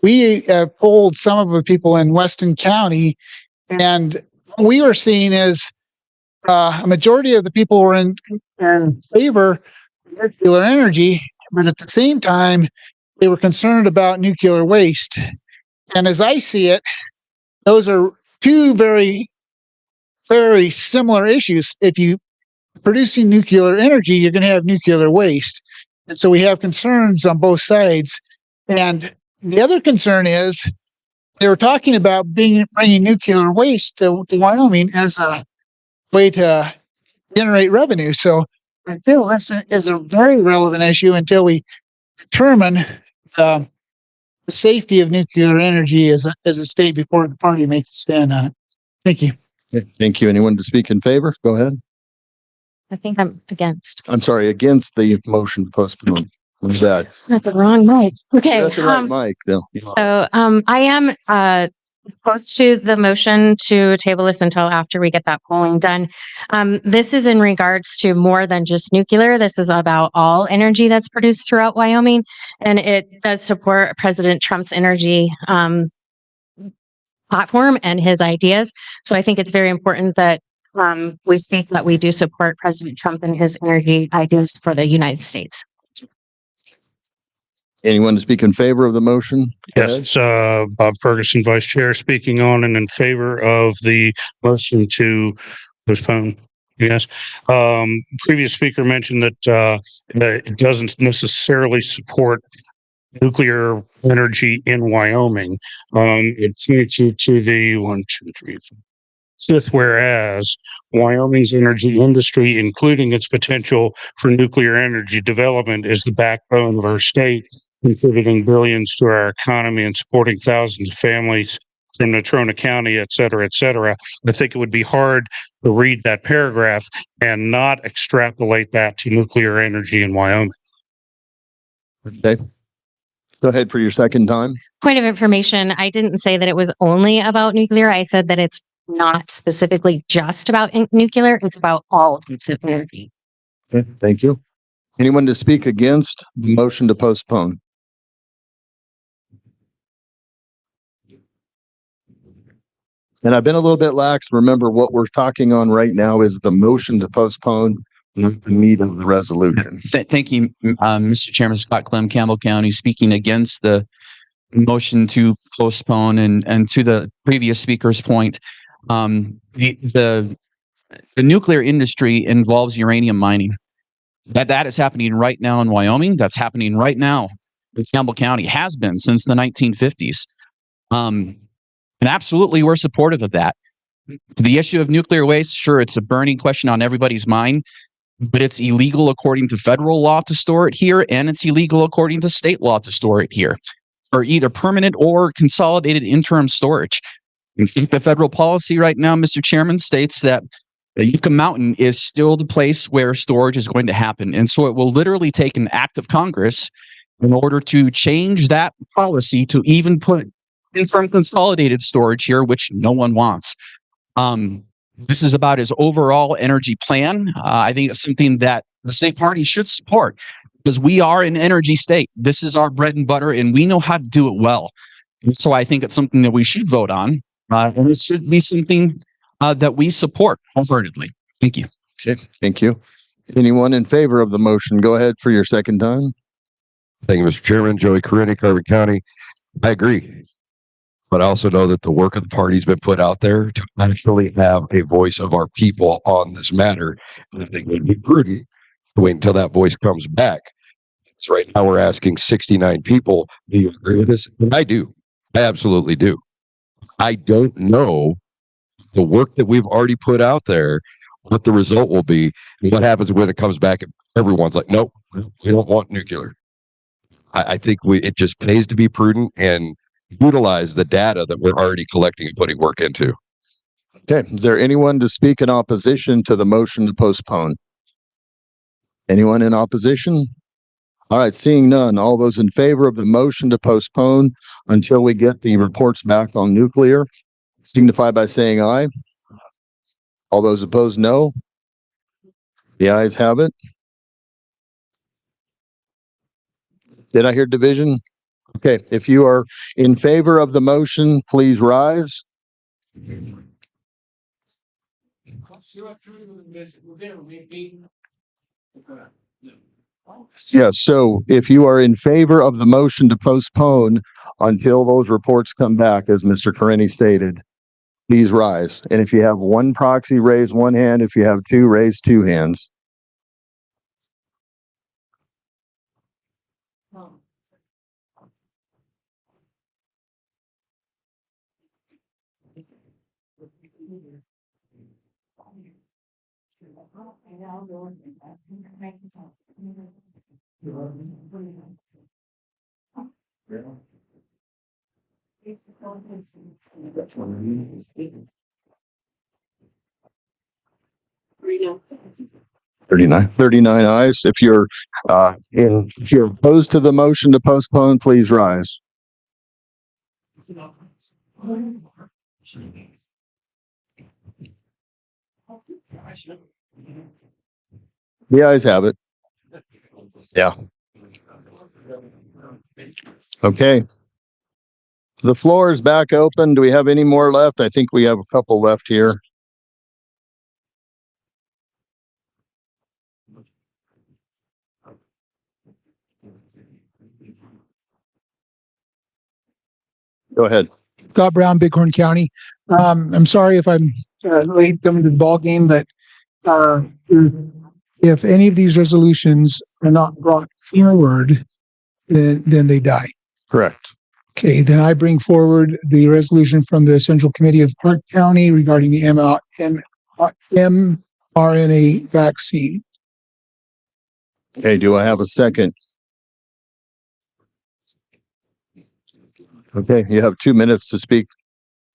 we polled some of the people in Weston County, and we were seeing is a majority of the people were in favor of nuclear energy, but at the same time, they were concerned about nuclear waste. And as I see it, those are two very, very similar issues. If you producing nuclear energy, you're going to have nuclear waste. And so we have concerns on both sides. And the other concern is they were talking about bringing nuclear waste to Wyoming as a way to generate revenue. So I feel this is a very relevant issue until we determine the safety of nuclear energy as a state before the party makes a stand on it. Thank you. Thank you. Anyone to speak in favor? Go ahead. I think I'm against. I'm sorry, against the motion to postpone. Who's that? Not the wrong mic. Okay. You're at the right mic, though. So I am opposed to the motion to table this until after we get that polling done. This is in regards to more than just nuclear. This is about all energy that's produced throughout Wyoming, and it does support President Trump's energy platform and his ideas. So I think it's very important that we speak that we do support President Trump and his energy ideas for the United States. Anyone to speak in favor of the motion? Go Yes, ahead. it's Bob Ferguson, Vice Chair, speaking on and in favor of the motion to postpone. Yes. Previous speaker mentioned that it doesn't necessarily support nuclear energy in Wyoming. It points you to the 1, 2, 3, 4, fifth whereas Wyoming's energy industry, including its potential for nuclear energy development, is the backbone of our state, contributing billions to our economy and supporting thousands of families from Natrona County, et cetera, et cetera. I think it would be hard to read that paragraph and not extrapolate that to nuclear energy in Wyoming. Okay. Go ahead for your second time. Point of information, I didn't say that it was only about nuclear. I said that it's not specifically just about nuclear. It's about all types of energy. Okay, thank you. Anyone to speak against the motion to postpone? And I've been a little bit lax. Remember, what we're talking on right now is the motion to postpone, not the meat of the resolution. Thank you, Mr. Chairman. Scott Clem, Campbell County, speaking against the motion to postpone. And to the previous speaker's point, the nuclear industry involves uranium mining. That is happening right now in Wyoming. That's happening right now in Campbell County. Has been since the 1950s. And absolutely, we're supportive of that. The issue of nuclear waste, sure, it's a burning question on everybody's mind, but it's illegal according to federal law to store it here, and it's illegal according to state law to store it here, or either permanent or consolidated interim storage. I think the federal policy right now, Mr. Chairman, states that Yucca Mountain is still the place where storage is going to happen. And so it will literally take an act of Congress in order to change that policy to even put interim consolidated storage here, which no one wants. This is about his overall energy plan. I think it's something that the state party should support because we are an energy state. This is our bread and butter, and we know how to do it well. And so I think it's something that we should vote on, and it should be something that we support wholeheartedly. Thank you. Okay, thank you. Anyone in favor of the motion? Go ahead for your second time. Thank you, Mr. Chairman. Joey Carini, Carbon County. I agree. But I also know that the work of the party's been put out there to actually have a voice of our people on this matter. And I think it would be prudent to wait until that voice comes back. So right now we're asking 69 people, do you agree with this? And I do. I absolutely do. I don't know the work that we've already put out there, what the result will be, and what happens when it comes back and everyone's like, nope, we don't want nuclear. I think it just pays to be prudent and utilize the data that we're already collecting and putting work into. Okay, is there anyone to speak in opposition to the motion to postpone? Anyone in opposition? All right, seeing none, all those in favor of the motion to postpone until we get the reports back on nuclear, signify by saying aye. All those opposed, no. The ayes have it. Did I hear division? Okay, if you are in favor of the motion, please rise. Yes, so if you are in favor of the motion to postpone until those reports come back, as Mr. Carini stated, please rise. And if you have one proxy, raise one hand. If you have two, raise two hands. Reno. 39 ayes. If you're if you're opposed to the motion to postpone, please rise. The ayes have it. Yeah. Okay. The floor is back open. Do we have any more left? I think we have a couple left here. Go ahead. Scott Brown, Bighorn County. I'm sorry if I'm late coming to the ball game, but uh, if any of these resolutions are not brought forward, then they die. Correct. Okay, then I bring forward the resolution from the Central Committee of Park County regarding the mRNA vaccine. Okay, do I have a second? Okay, you have 2 minutes to speak.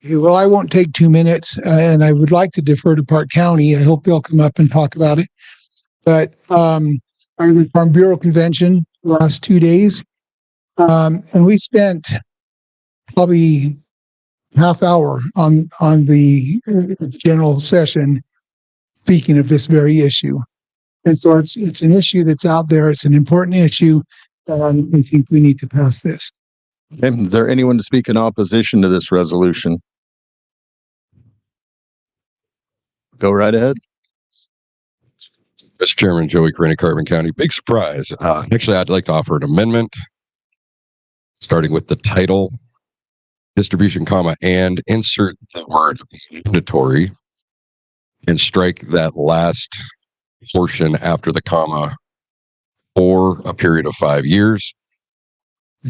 Well, I won't take 2 minutes, and I would like to defer to Park County. I hope they'll come up and talk about it. But I was at Farm Bureau Convention the last 2 days, and we spent probably half hour on the general session speaking of this very issue. And so it's an issue that's out there. It's an important issue. And I think we need to pass this. Okay, is there anyone to speak in opposition to this resolution? Go right ahead. Mr. Chairman, Joey Corrini, Carbon County. Big surprise. Actually, I'd like to offer an amendment, starting with the title, distribution, comma, and insert the word mandatory, and strike that last portion after the comma for a period of 5 years.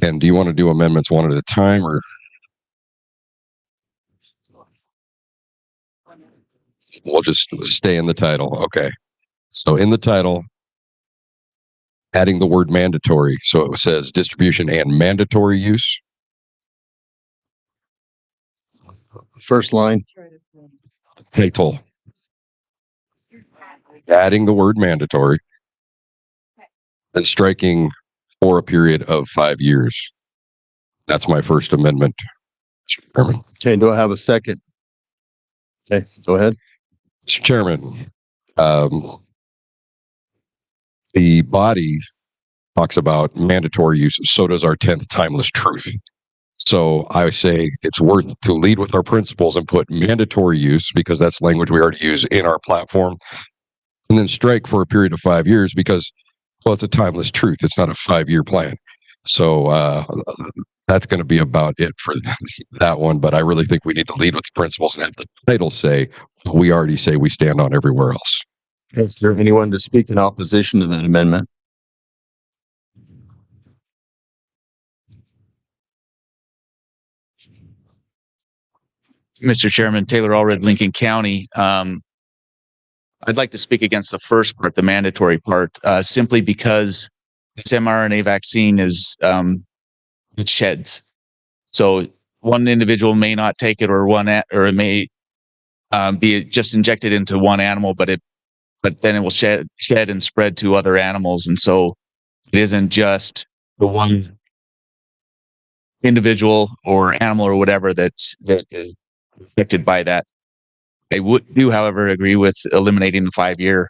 And do you want to do amendments one at a time, or? We'll just stay in the title. Okay. So in the title, adding the word mandatory. So it says distribution and mandatory use. First line. Title. Adding the word mandatory. And striking for a period of 5 years. That's my first amendment, Mr. Chairman. Okay, do I have a second? Okay, go ahead. Mr. Chairman, the body talks about mandatory use, so does our 10th timeless truth. So I say it's worth to lead with our principles and put mandatory use, because that's language we already use in our platform, and then strike for a period of 5 years because, well, it's a timeless truth. It's not a 5-year plan. So that's going to be about it for that one. But I really think we need to lead with the principles and have the title say what we already say we stand on everywhere else. Is there anyone to speak in opposition to that amendment? Mr. Chairman, Taylor Allred, Lincoln County. I'd like to speak against the first part, the mandatory part, simply because this mRNA vaccine is it sheds. So one individual may not take it, or it may be just injected into one animal, but then it will shed and spread to other animals, and so it isn't just the one individual or animal or whatever that is affected by that. I do, however, agree with eliminating the 5-year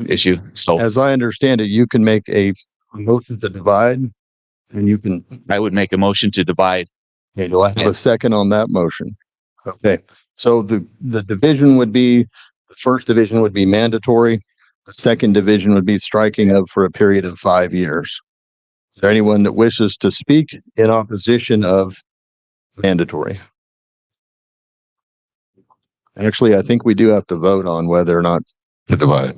issue. So, as I understand it, you can make a motion to divide, and you can. I would make a motion to divide. Okay, do I have a second on that motion? Okay, so the division would be, the first division would be mandatory. The second division would be striking of for a period of 5 years. Is there anyone that wishes to speak in opposition of mandatory? Actually, I think we do have to vote on whether or not to divide.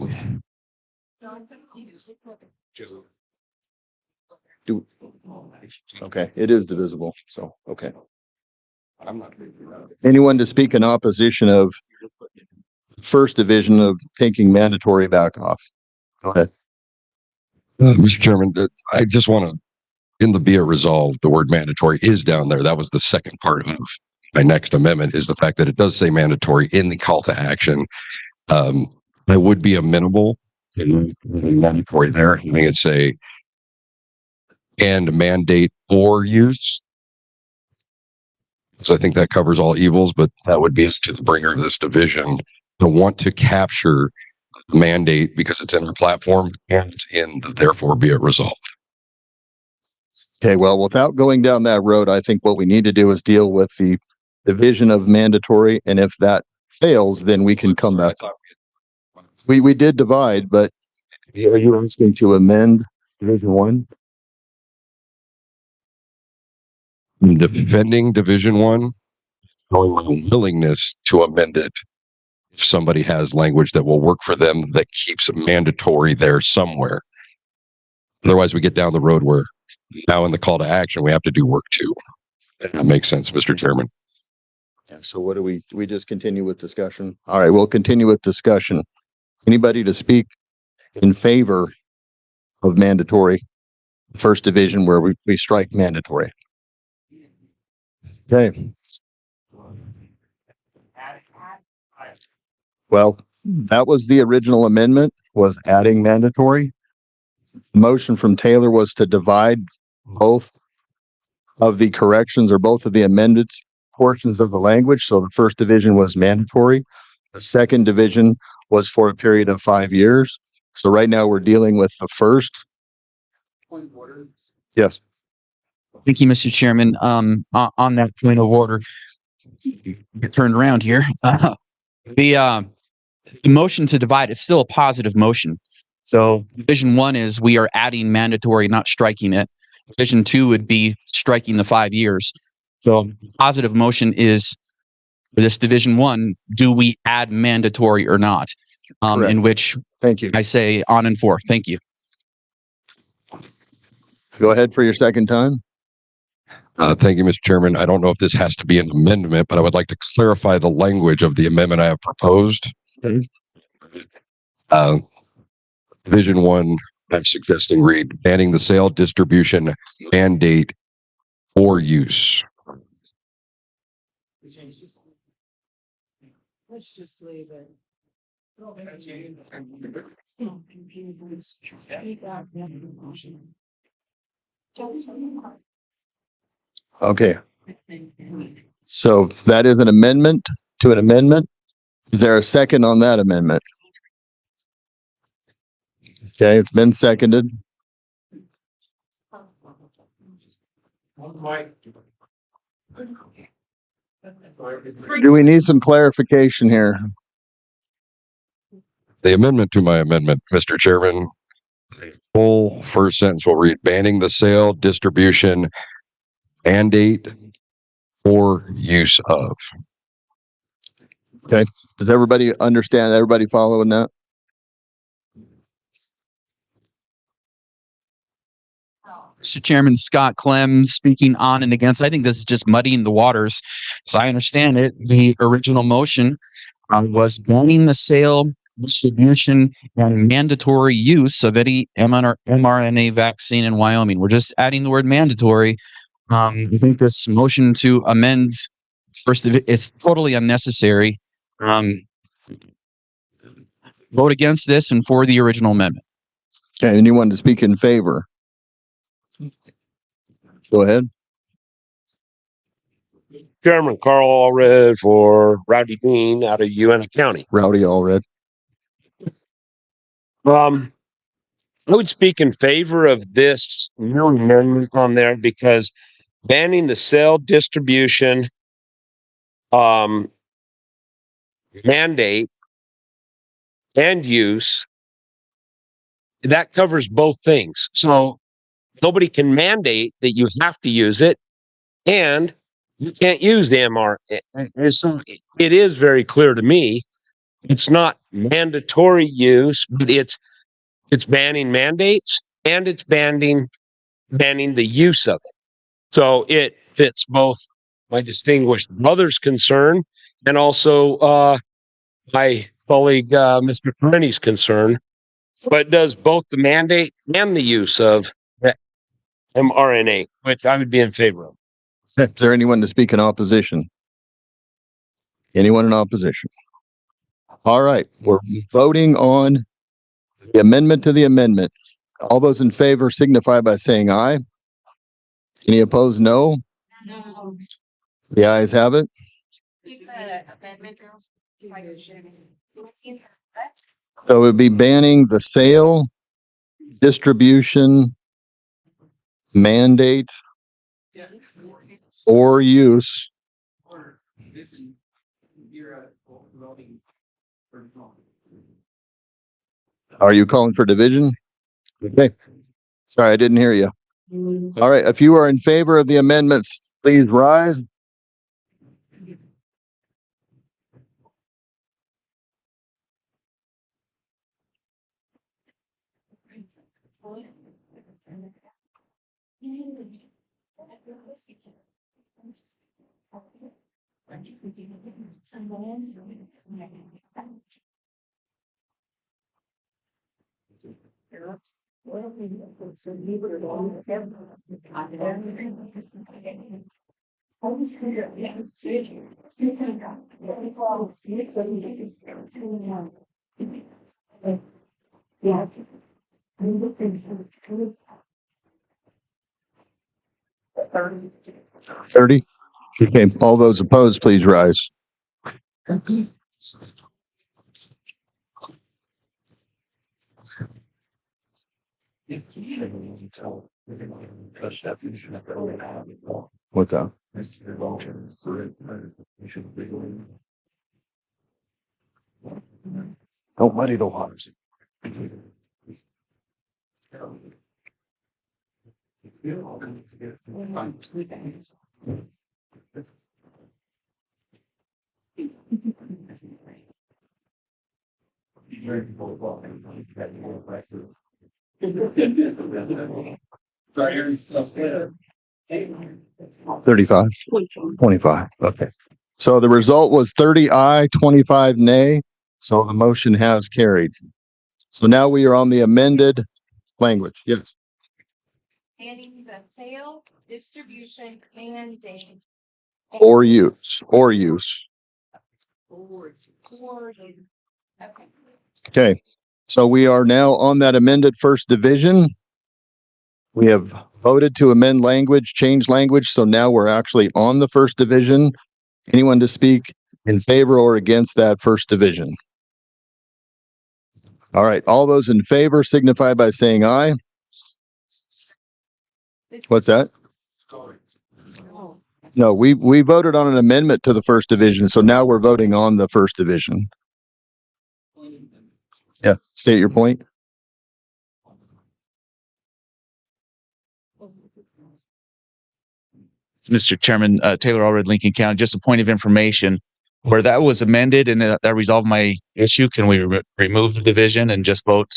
Okay, it is divisible. So, okay. Anyone to speak in opposition of first division of taking mandatory back off. Go ahead. Mr. Chairman, I just want to, in the be it resolved, the word mandatory is down there. That was the second part of my next amendment, is the fact that it does say mandatory in the call to action. I would be amenable in mandatory there, having it say and mandate or use. So I think that covers all evils, but that would be us to the bringer of this division to want to capture the mandate because it's in our platform and it's in the therefore be it resolved. Okay, well, without going down that road, I think what we need to do is deal with the division of mandatory, and if that fails, then we can come back. We did divide, but are you asking to amend Division 1? Defending Division 1, showing my willingness to amend it if somebody has language that will work for them that keeps mandatory there somewhere. Otherwise, we get down the road where now in the call to action, we have to do work too. That makes sense, Mr. Chairman. Yeah, so what do we just continue with discussion? All right, we'll continue with discussion. Anybody to speak in favor of mandatory first division where we strike mandatory? Okay. Well, that was the original amendment, was adding mandatory. The motion from Taylor was to divide both of the corrections or both of the amended portions of the language. So the first division was mandatory. The second division was for a period of 5 years. So right now we're dealing with the first. Yes. Thank you, Mr. Chairman. On that point of order, get turned around here. The motion to divide is still a positive motion. So Division 1 is we are adding mandatory, not striking it. Division 2 would be striking the 5 years. So positive motion is for this Division 1, do we add mandatory or not? In which thank you. I say on and for. Thank you. Go ahead for your second time. Thank you, Mr. Chairman. I don't know if this has to be an amendment, but I would like to clarify the language of the amendment I have proposed. Division 1, I'm suggesting read banning the sale, distribution, mandate, or use. Let's just leave it. Okay. So that is an amendment to an amendment. Is there a second on that amendment? Okay, it's been seconded. Do we need some clarification here? The amendment to my amendment, Mr. Chairman, full first sentence will read banning the sale, distribution, mandate, or use of. Okay. Does everybody understand? Everybody following that? Mr. Chairman, Scott Clem speaking on and against. I think this is just muddying the waters. So I understand it. The original motion was banning the sale, distribution, and mandatory use of any mRNA vaccine in Wyoming. We're just adding the word mandatory. I think this motion to amend it's totally unnecessary. Vote against this and for the original amendment. Okay, anyone to speak in favor? Go ahead. Chairman Carl Allred for Rowdy Dean out of Uena County. Rowdy Allred. I would speak in favor of this new amendment on there because banning the sale, distribution, mandate, and use, that covers both things. So nobody can mandate that you have to use it, and you can't use the mRNA. So it is very clear to me. It's not mandatory use, but it's banning mandates and it's banning the use of it. So it fits both my distinguished brother's concern and also my colleague, Mr. Corrini's concern, but does both the mandate and the use of mRNA, which I would be in favor of. Is there anyone to speak in opposition? Anyone in opposition? All right, we're voting on the amendment to the amendment. All those in favor signify by saying aye. Any opposed, no? The ayes have it. So it would be banning the sale, distribution, mandate, or use. Are you calling for division? Okay. Sorry, I didn't hear you. All right. If you are in favor of the amendments, please rise. $30. Okay. All those opposed, please rise. What's that? Don't muddy the waters. $35. 25. Okay. So the result was 30 aye, 25 nay. So the motion has carried. So now we are on the amended language. Yes. Banning the sale, distribution, mandate. Or use. Or use. Okay. So we are now on that amended first division. We have voted to amend language, change language. So now we're actually on the first division. Anyone to speak in favor or against that first division? All right. All those in favor signify by saying aye. What's that? No, we voted on an amendment to the first division. So now we're voting on the first division. Yeah. State your point. Mr. Chairman, Taylor Allred, Lincoln County, just a point of information where that was amended and that resolved my issue. Can we remove the division and just vote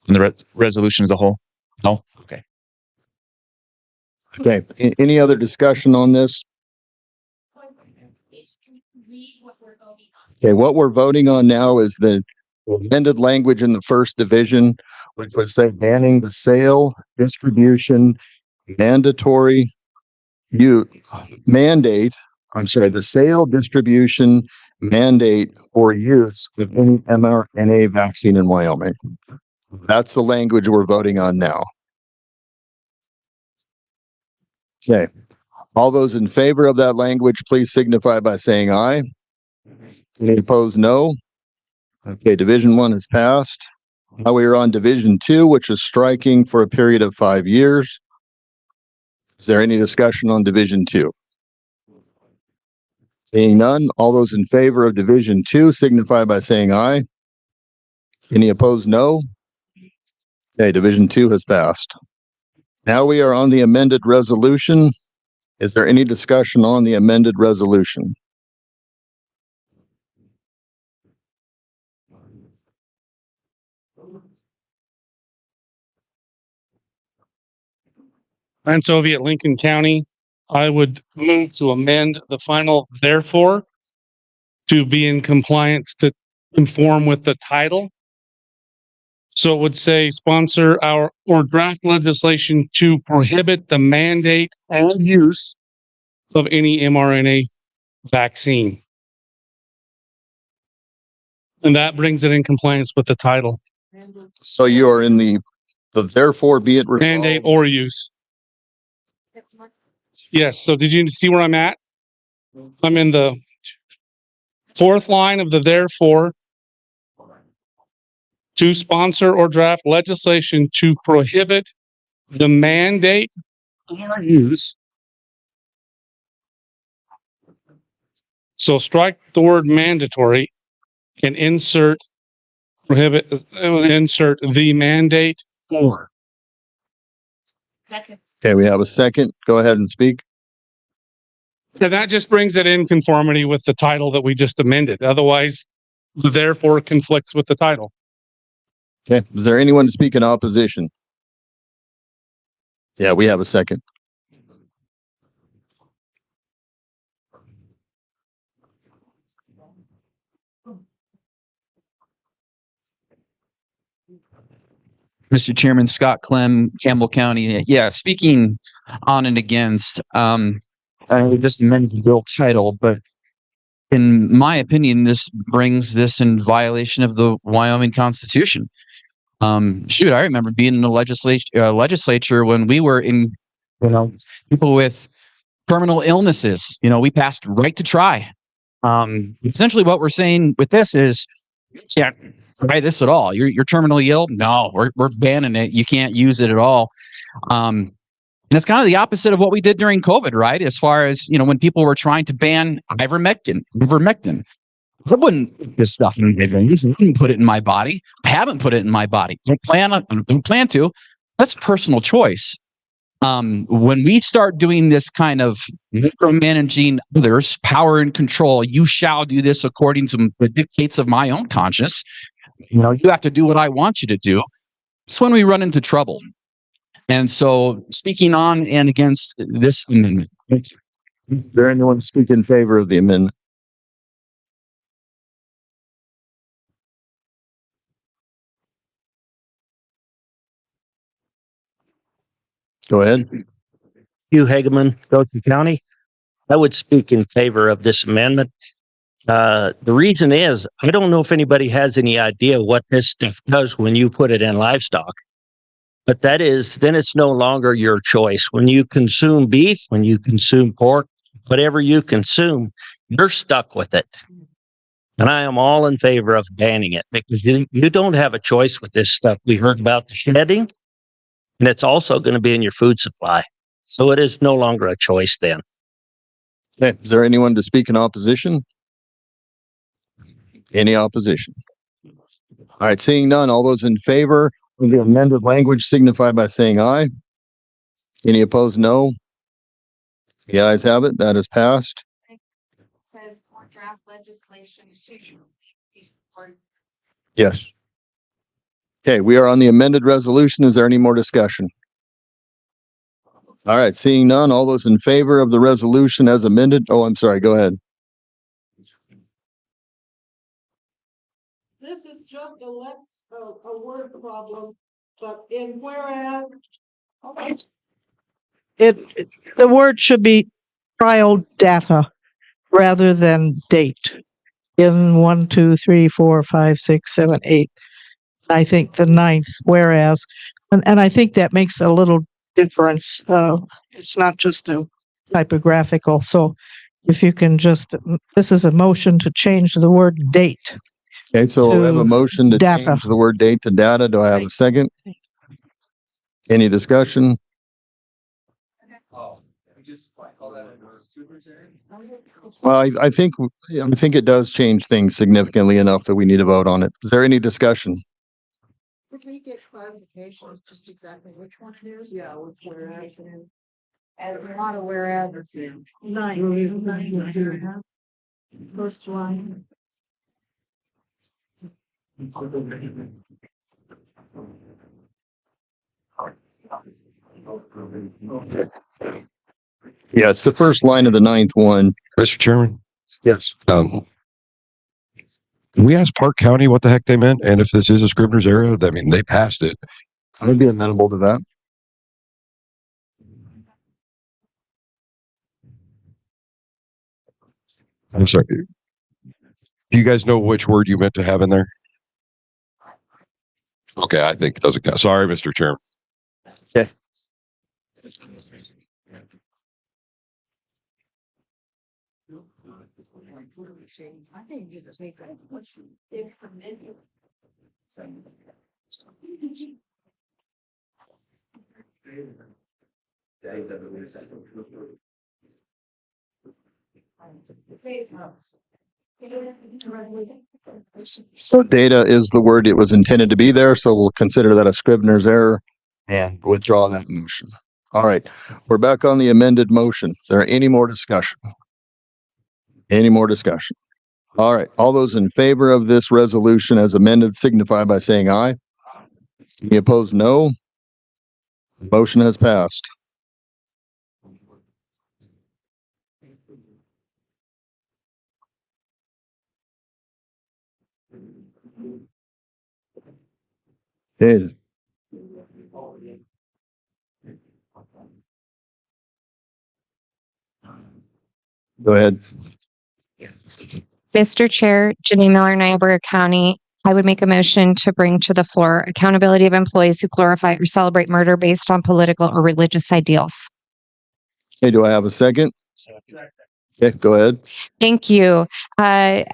on the resolution as a whole? No? Okay. Okay. Any other discussion on this? Okay. What we're voting on now is the amended language in the first division, which would say banning the sale, distribution, mandatory mandate. I'm sorry, the sale, distribution, mandate, or use of any mRNA vaccine in Wyoming. That's the language we're voting on now. Okay. All those in favor of that language, please signify by saying aye. Any opposed, no. Okay, Division 1 has passed. Now we are on Division 2, which is striking for a period of 5 years. Is there any discussion on Division 2? Seeing none, all those in favor of Division 2 signify by saying aye. Any opposed, no. Okay, Division 2 has passed. Now we are on the amended resolution. Is there any discussion on the amended resolution? And Soviet Lincoln County, I would move to amend the final therefore to be in compliance to conform with the title. So it would say sponsor or draft legislation to prohibit the mandate and use of any mRNA vaccine. And that brings it in compliance with the title. So you are in the therefore be it resolved. Mandate or use. Yes. So did you see where I'm at? I'm in the fourth line of the therefore, to sponsor or draft legislation to prohibit the mandate or use. So strike the word mandatory and insert insert the mandate or. Okay, we have a second. Go ahead and speak. And that just brings it in conformity with the title that we just amended. Otherwise, therefore conflicts with the title. Okay. Is there anyone to speak in opposition? Yeah, we have a second. Mr. Chairman, Scott Clem, Campbell County. Yeah, speaking on and against, I just amended the bill title, but in my opinion, this brings this in violation of the Wyoming Constitution. Shoot, I remember being in the legislature when we were in, people with terminal illnesses. We passed right to try. Essentially, what we're saying with this is, you can't try this at all. You're terminally ill. No, we're banning it. You can't use it at all. And it's kind of the opposite of what we did during COVID, right? As far as, when people were trying to ban ivermectin. I wouldn't put this stuff in my veins. I wouldn't put it in my body. I haven't put it in my body. Don't plan to. That's personal choice. When we start doing this kind of micromanaging others, power and control, you shall do this according to the dictates of my own conscience. You have to do what I want you to do. It's when we run into trouble. And so, speaking on and against this amendment. Is there anyone to speak in favor of the amendment? Go ahead. Hugh Hageman, Goshen County. I would speak in favor of this amendment. The reason is, I don't know if anybody has any idea what this stuff does when you put it in livestock. But that is, then it's no longer your choice. When you consume beef, when you consume pork, whatever you consume, you're stuck with it. And I am all in favor of banning it because you don't have a choice with this stuff. We heard about the shedding, and it's also going to be in your food supply. So it is no longer a choice then. Okay. Is there anyone to speak in opposition? Any opposition? All right. Seeing none, all those in favor of the amended language signify by saying aye. Any opposed, no. The ayes have it. That is passed. Says for draft legislation. Yes. Okay, we are on the amended resolution. Is there any more discussion? All right, seeing none, all those in favor of the resolution as amended. Oh, I'm sorry. Go ahead. This is just a word problem, but in whereas. The word should be trial data rather than date in 1, 2, 3, 4, 5, 6, 7, 8. I think the 9th, whereas, and I think that makes a little difference. It's not just a typographical. So if you can this is a motion to change the word date. Okay, so I have a motion to data. change the word date to data. Do I have a second? Any discussion? Well, I think it does change things significantly enough that we need to vote on it. Is there any discussion? Could we get clarification of just exactly which one it is? Yeah, which whereas and a lot of whereas it's in. Nine. First line. Yeah, it's the first line of the 9th one. Mr. Chairman? Yes. Can we ask Park County what the heck they meant? And if this is a Scribner's error, I mean, they passed it. I'd be amenable to that. I'm sorry. Do you guys know which word you meant to have in there? Okay, I think it doesn't count. Sorry, Mr. Chairman. Okay. I think you just make that what you did for menu. So. So data is the word it was intended to be there, so we'll consider that a Scribner's error and withdraw that motion. All right, we're back on the amended motion. Is there any more discussion? Any more discussion? All right, all those in favor of this resolution as amended signify by saying aye. Any opposed, no. Motion has passed. Okay. Go ahead. Mr. Chair, Jenny Miller, Niobrara County, I would make a motion to bring to the floor accountability of employees who glorify or celebrate murder based on political or religious ideals. Okay, do I have a second? Okay, go ahead. Thank you. As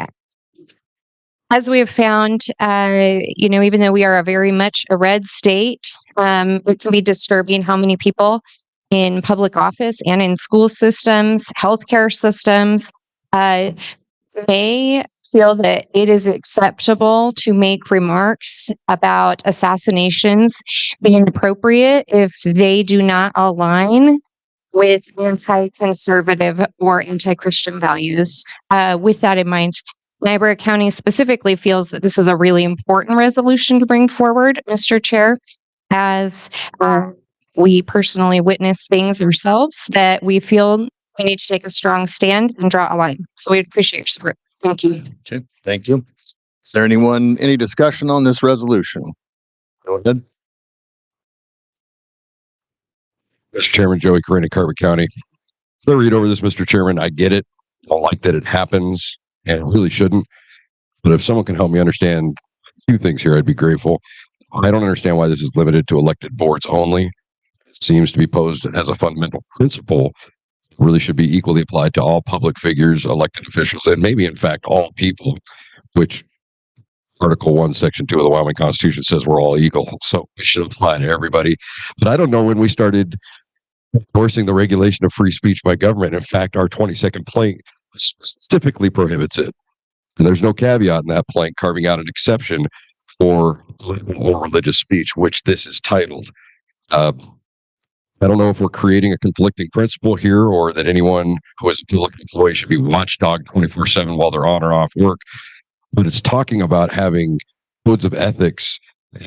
we have found, even though we are a very much a red state, it can be disturbing how many people in public office and in school systems, healthcare systems, may feel that it is acceptable to make remarks about assassinations being appropriate if they do not align with anti-conservative or anti-Christian values. With that in mind, Niobrara County specifically feels that this is a really important resolution to bring forward, Mr. Chair, as we personally witness things ourselves that we feel we need to take a strong stand and draw a line. So we appreciate your support. Thank you. Okay, thank you. Is there any discussion on this resolution? Go ahead. Mr. Chairman, Joey Corina, Carbon County. I read over this, Mr. Chairman. I get it. I don't like that it happens, and it really shouldn't. But if someone can help me understand a few things here, I'd be grateful. I don't understand why this is limited to elected boards only. It seems to be posed as a fundamental principle. It really should be equally applied to all public figures, elected officials, and maybe, in fact, all people, which Article 1, Section 2 of the Wyoming Constitution says we're all equal. So it should apply to everybody. But I don't know when we started enforcing the regulation of free speech by government. In fact, our 22nd plank specifically prohibits it. And there's no caveat in that plank carving out an exception for political or religious speech, which this is titled. I don't know if we're creating a conflicting principle here or that anyone who is a public employee should be watchdog 24/7 while they're on or off work, but it's talking about having codes of ethics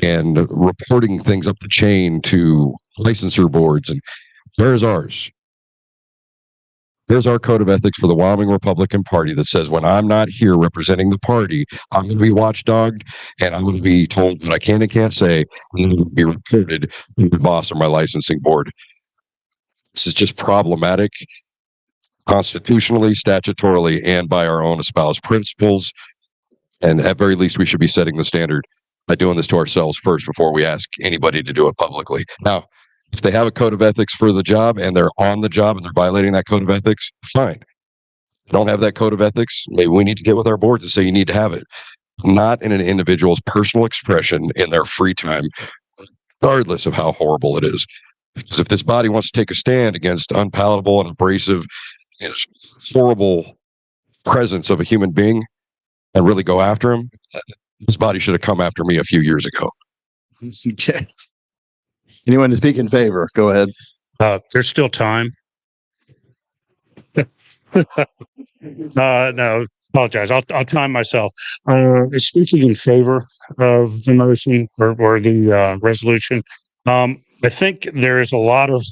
and reporting things up the chain to licensure boards. And where's ours? There's our code of ethics for the Wyoming Republican Party that says when I'm not here representing the party, I'm going to be watchdogged and I'm going to be told what I can and can't say, and I'm going to be reported to the boss or my licensing board. This is just problematic constitutionally, statutorily, and by our own espoused principles. And at very least, we should be setting the standard by doing this to ourselves first before we ask anybody to do it publicly. Now, if they have a code of ethics for the job and they're on the job and they're violating that code of ethics, fine. If they don't have that code of ethics, maybe we need to get with our boards and say you need to have it. Not in an individual's personal expression in their free time, regardless of how horrible it is. Because if this body wants to take a stand against unpalatable and abrasive, horrible presence of a human being and really go after him, this body should have come after me a few years ago. Okay. Anyone to speak in favor? Go ahead. There's still time. No, apologize. I'll time myself. Speaking in favor of the motion or the resolution, I think there is a lot of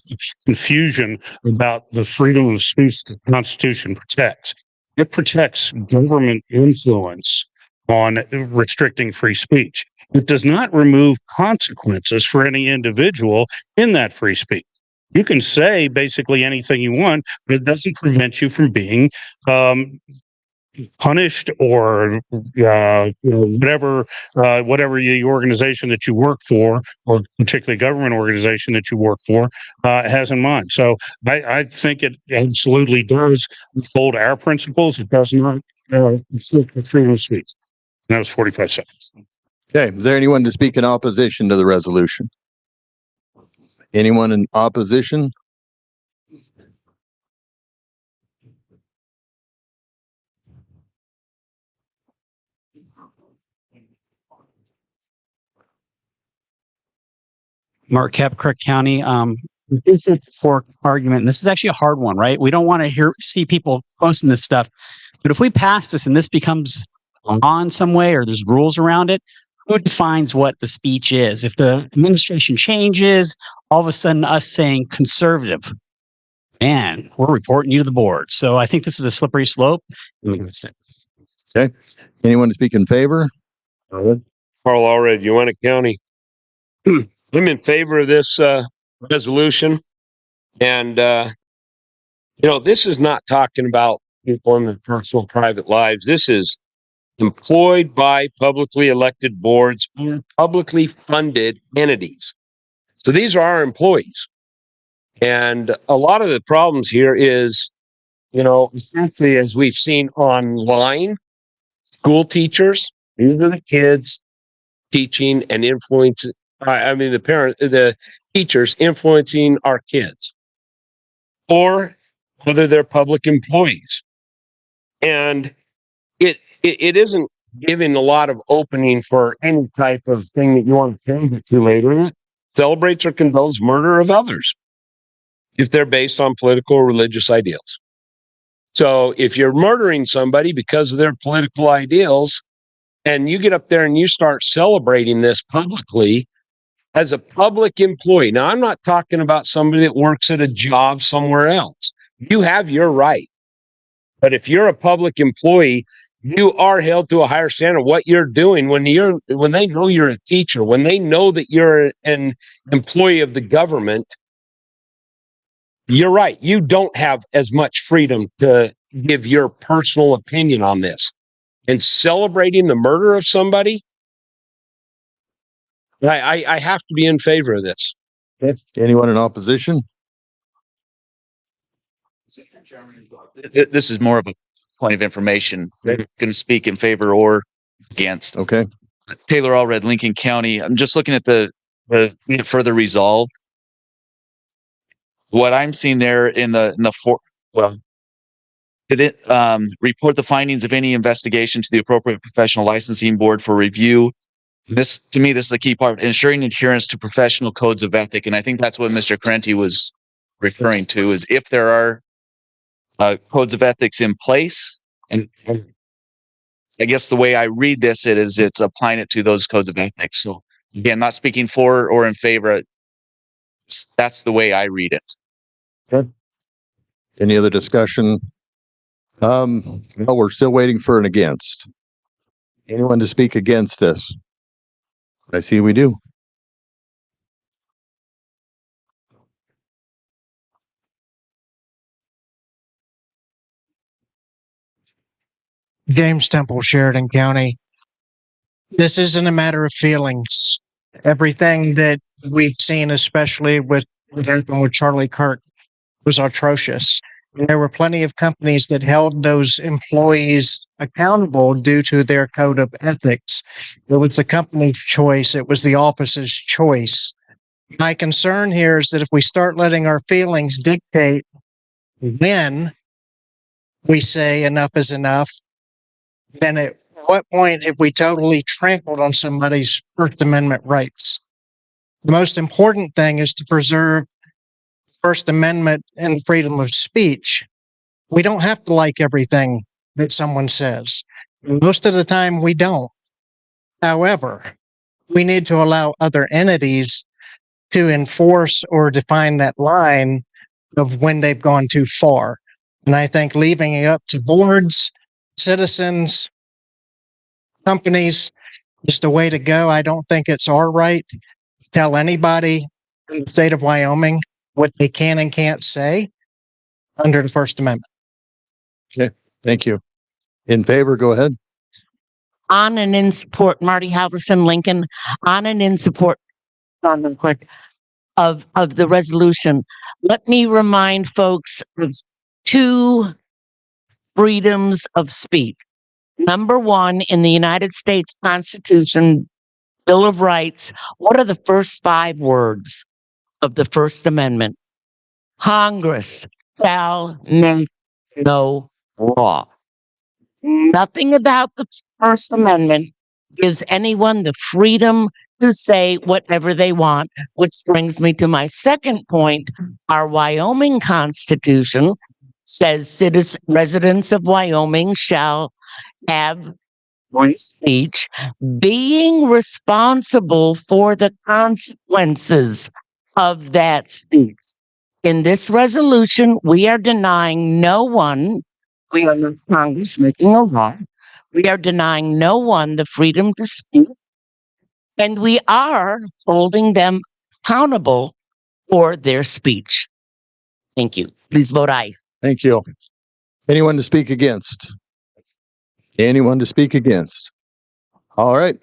confusion about the freedom of speech that the Constitution protects. It protects government influence on restricting free speech. It does not remove consequences for any individual in that free speech. You can say basically anything you want, but it doesn't prevent you from being punished or whatever the organization that you work for, or particularly government organization that you work for, has in mind. So I think it absolutely does hold our principles. It does not conflict with freedom of speech. And that was 45 seconds. Okay, is there anyone to speak in opposition to the resolution? Anyone in opposition? Mark Kep, Crook County. This is for argument, and this is actually a hard one, right? We don't want to see people posting this stuff, but if we pass this and this becomes on some way, or there's rules around it, who defines what the speech is? If the administration changes, all of a sudden us saying conservative, man, we're reporting you to the board. So I think this is a slippery slope. Okay, anyone to speak in favor? Carl Allred, Uinta County. I'm in favor of this resolution. And, this is not talking about people in their personal private lives. This is employed by publicly elected boards or publicly funded entities. So these are our employees. And a lot of the problems here is, especially as we've seen online, school teachers, these are the kids teaching and influencing. The teachers influencing our kids, or whether they're public employees. And it isn't giving a lot of opening for any type of thing that you want to change it to later. It celebrates or condones murder of others if they're based on political or religious ideals. So if you're murdering somebody because of their political ideals, and you get up there and you start celebrating this publicly as a public employee. Now, I'm not talking about somebody that works at a job somewhere else. You have your right. But if you're a public employee, you are held to a higher standard. What you're doing when they know you're a teacher, when they know that you're an employee of the government, you're right. You don't have as much freedom to give your personal opinion on this. And celebrating the murder of somebody, I have to be in favor of this. Anyone in opposition? This is more of a point of information. I'm going to speak in favor or against. Okay. Taylor Allred, Lincoln County. I'm just looking at the further resolved. What I'm seeing there in the did it report the findings of any investigation to the appropriate professional licensing board for review? This, to me, this is a key part, ensuring adherence to professional codes of ethic. And I think that's what Mr. Carenti was referring to, is if there are codes of ethics in place. And I guess the way I read this, it's applying it to those codes of ethics. So again, not speaking for or in favor. That's the way I read it. Okay. Any other discussion? No, we're still waiting for an against. Anyone to speak against this? I see we do. James Temple, Sheridan County. This isn't a matter of feelings. Everything that we've seen, especially with what happened with Charlie Kirk, was atrocious. And there were plenty of companies that held those employees accountable due to their code of ethics. It was the company's choice. It was the office's choice. My concern here is that if we start letting our feelings dictate when we say enough is enough, then at what point have we totally trampled on somebody's First Amendment rights? The most important thing is to preserve First Amendment and freedom of speech. We don't have to like everything that someone says. Most of the time we don't. However, we need to allow other entities to enforce or define that line of when they've gone too far. And I think leaving it up to boards, citizens, companies is the way to go. I don't think it's our right to tell anybody in the state of Wyoming what they can and can't say under the First Amendment. Okay, thank you. In favor, go ahead. On and in support, Marty Halverson, Lincoln, on and in support, real quick, of the resolution. Let me remind folks of two freedoms of speech. Number one, in the United States Constitution, Bill of Rights, what are the first 5 words of the First Amendment? Congress shall make no law. Nothing about the First Amendment gives anyone the freedom to say whatever they want, which brings me to my second point. Our Wyoming Constitution says residents of Wyoming shall have free speech, being responsible for the consequences of that speech. In this resolution, we are denying no one, we are not Congress making a law, we are denying no one the freedom to speak, and we are holding them accountable for their speech. Thank you. Please vote aye. Thank you. Anyone to speak against? Anyone to speak against? All right.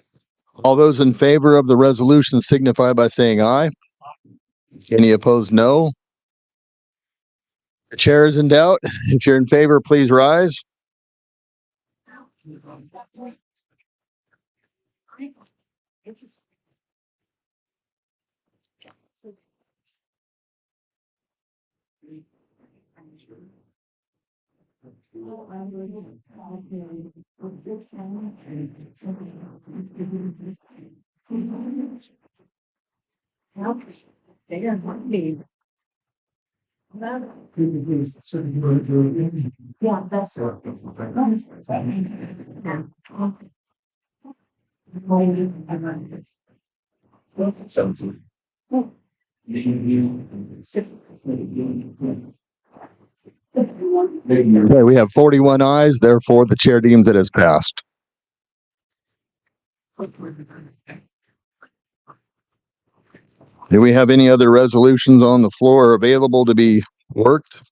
All those in favor of the resolution signify by saying aye. Any opposed, no. The chair is in doubt. If you're in favor, please rise. Yeah, that's. Okay, we have 41 ayes, therefore the chair deems it as passed. Do we have any other resolutions on the floor available to be worked?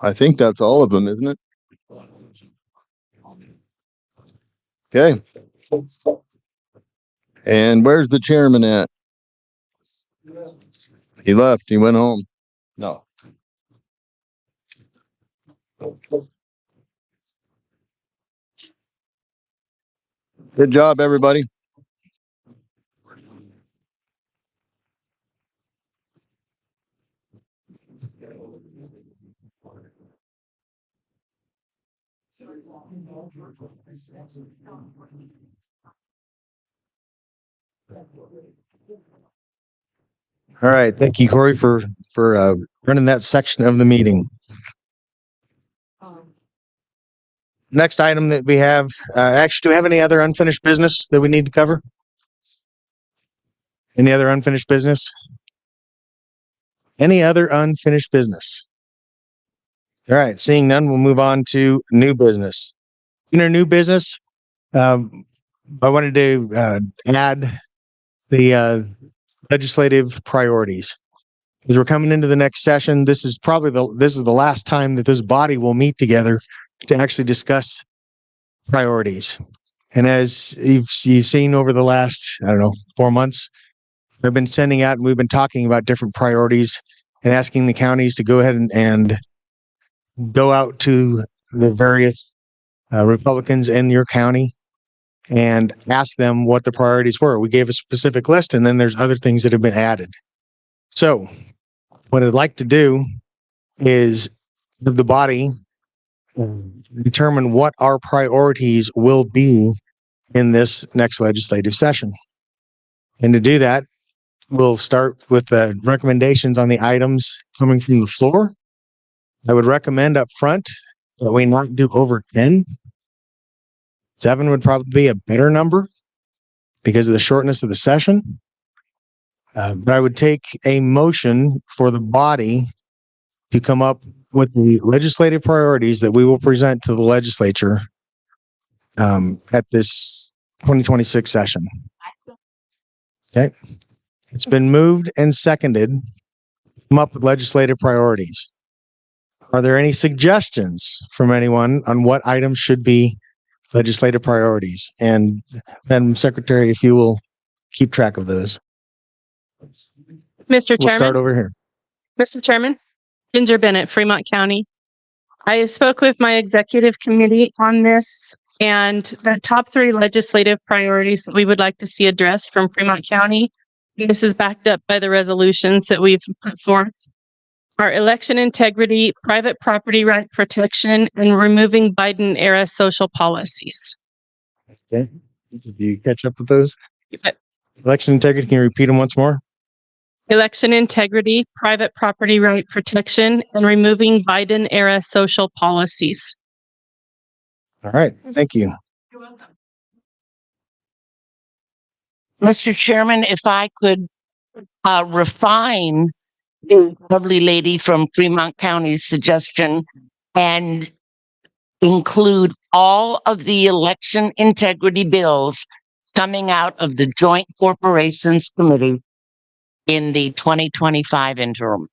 I think that's all of them, isn't it? Okay. And where's the chairman at? He left. He went home. No. Good job, everybody. All right. Thank you, Corey, for running that section of the meeting. Next item that we have, actually, do we have any other unfinished business that we need to cover? Any other unfinished business? Any other unfinished business? All right. Seeing none, we'll move on to new business. In our new business, I wanted to add the legislative priorities. As we're coming into the next session, this is probably the last time that this body will meet together to actually discuss priorities. And as you've seen over the last, 4 months, I've been sending out and we've been talking about different priorities and asking the counties to go ahead and go out to the various Republicans in your county and ask them what the priorities were. We gave a specific list, and then there's other things that have been added. So what I'd like to do is have the body determine what our priorities will be in this next legislative session. And to do that, we'll start with the recommendations on the items coming from the floor. I would recommend up front that we not do over 10. 7 would probably be a better number because of the shortness of the session. But I would take a motion for the body to come up with the legislative priorities that we will present to the legislature at this 2026 session. Okay. It's been moved and seconded. Come up with legislative priorities. Are there any suggestions from anyone on what items should be legislative priorities? And Madam Secretary, if you will keep track of those. Mr. We'll Chairman. start over here. Mr. Chairman, Ginger Bennett, Fremont County. I spoke with my executive committee on this, and the top 3 legislative priorities that we would like to see addressed from Fremont County. This is backed up by the resolutions that we've put forth. Are election integrity, private property right protection, and removing Biden era social policies. Okay. Did you catch up with those? Election integrity, can you repeat them once more? Election integrity, private property right protection, and removing Biden era social policies. All right. Thank you. Mr. Chairman, if I could refine the lovely lady from Fremont County's suggestion and include all of the election integrity bills coming out of the Joint Corporations Committee in the 2025 interim.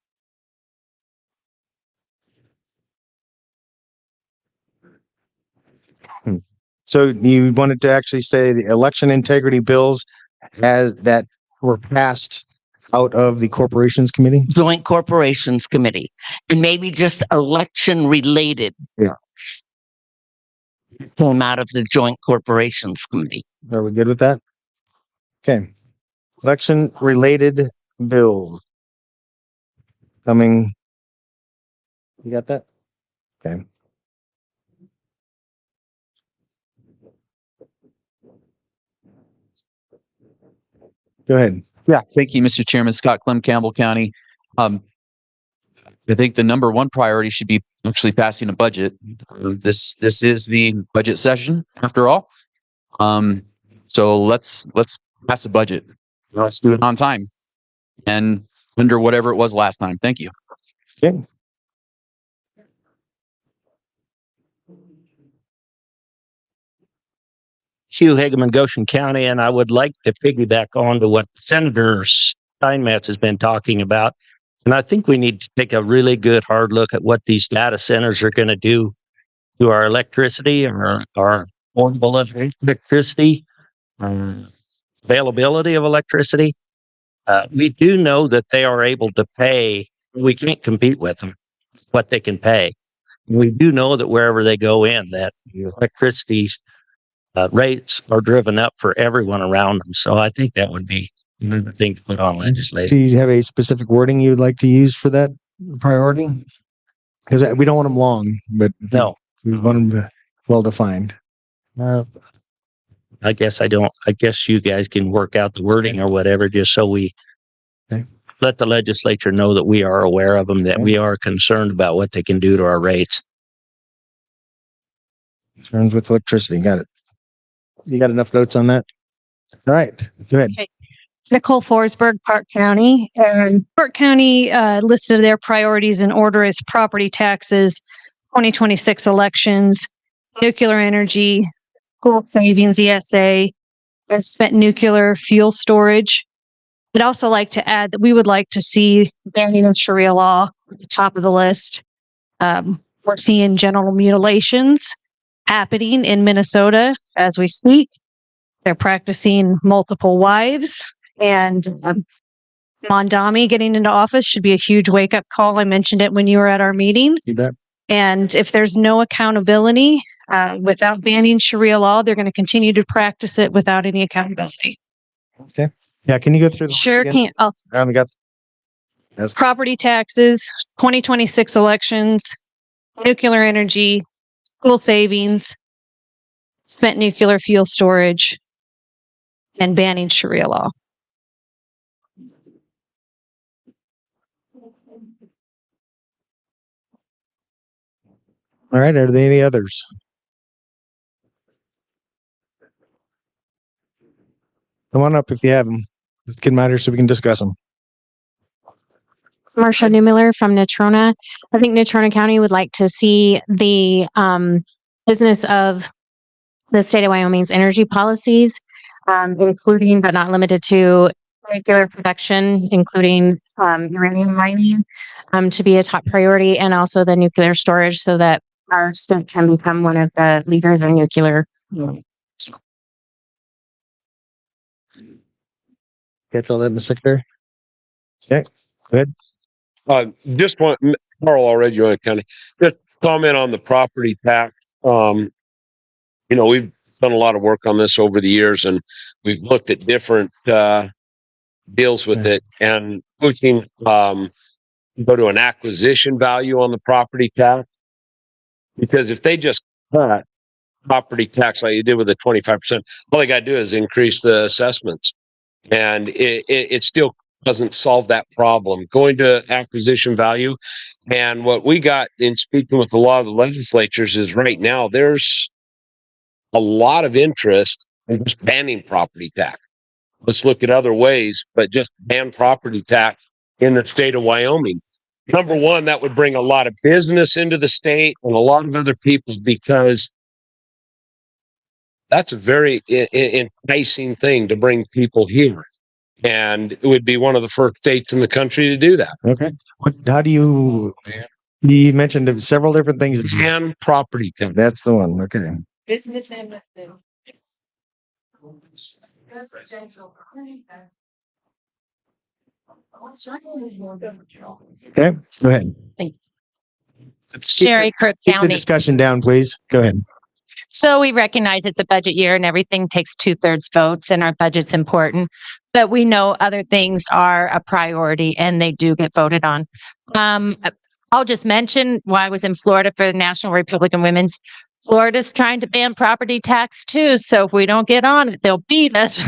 So you wanted to actually say the election integrity bills as that were passed out of the Corporations Committee? Joint Corporations Committee, and maybe just election related. Yeah. Came out of the Joint Corporations Committee. Are we good with that? Okay. Election related bills coming. You got that? Okay. Go ahead. Yeah, thank you, Mr. Chairman. Scott Clem, Campbell County. I think the number 1 priority should be actually passing a budget. This is the budget session, after all. So let's pass the budget. Let's do it on time and under whatever it was last time. Thank you. Okay. Hugh Hageman, Goshen County, and I would like to piggyback on to what Senator Steinmetz has been talking about. And I think we need to take a really good hard look at what these data centers are going to do to our electricity, our affordable electricity, availability of electricity. We do know that they are able to pay. We can't compete with them, what they can pay. We do know that wherever they go in, that electricity rates are driven up for everyone around them. So I think that would be another thing to put on Do legislation. you have a specific wording you would like to use for that priority? Because we don't want them long, but no, we want them well defined. I guess I don't. I guess you guys can work out the wording or whatever, just so we let the legislature know that we are aware of them, that we are concerned about what they can do to our rates. Concerns with electricity. Got it. You got enough notes on that? All right. Go ahead. Okay. Nicole Forsberg, Park County. And Park County listed their priorities in order as property taxes, 2026 elections, nuclear energy, school savings, ESA, and spent nuclear fuel storage. I'd also like to add that we would like to see banning of Sharia law at the top of the list. We're seeing genital mutilations happening in Minnesota as we speak. They're practicing multiple wives, and Mondami getting into office should be a huge wake-up call. I mentioned it when you were at our meeting. You bet. And if there's no accountability without banning Sharia law, they're going to continue to practice it without any accountability. Okay. Yeah. Can you go through the list Sure again? can. I only got Property taxes, 2026 elections, nuclear energy, school savings, spent nuclear fuel storage, and banning Sharia law. All right. Are there any others? Come on up if you have them. Kid matters so we can discuss them. Marcia Newmiller from Natrona. I think Natrona County would like to see the business of the state of Wyoming's energy policies, including but not limited to nuclear production, including uranium mining, to be a top priority, and also the nuclear storage so that our state can become one of the leaders in nuclear. Catch all that in the secretary. Okay, go ahead. Just one, Carl already joined kind of just comment on the property tax. We've done a lot of work on this over the years, and we've looked at different deals with it, and pushing go to an acquisition value on the property tax, because if they just cut property tax like you did with the 25%, all they got to do is increase the assessments, and it still doesn't solve that problem. Going to acquisition value, and what we got in speaking with a lot of the legislatures is right now there's a lot of interest in just banning property tax. Let's look at other ways, but just ban property tax in the state of Wyoming. Number one, that would bring a lot of business into the state and a lot of other people, because that's a very enticing thing to bring people here. And it would be one of the first states in the country to do that. Okay. How do you mentioned several different things. Ban property tax. That's the one. Okay. Business and residential. Okay, go ahead. Sherry, Crook Keep the County. discussion down, please. Go ahead. So we recognize it's a budget year and everything takes 2/3 votes and our budget's important, but we know other things are a priority and they do get voted on. I'll just mention while I was in Florida for the National Republican Women's, Florida's trying to ban property tax too. So if we don't get on it, they'll beat us.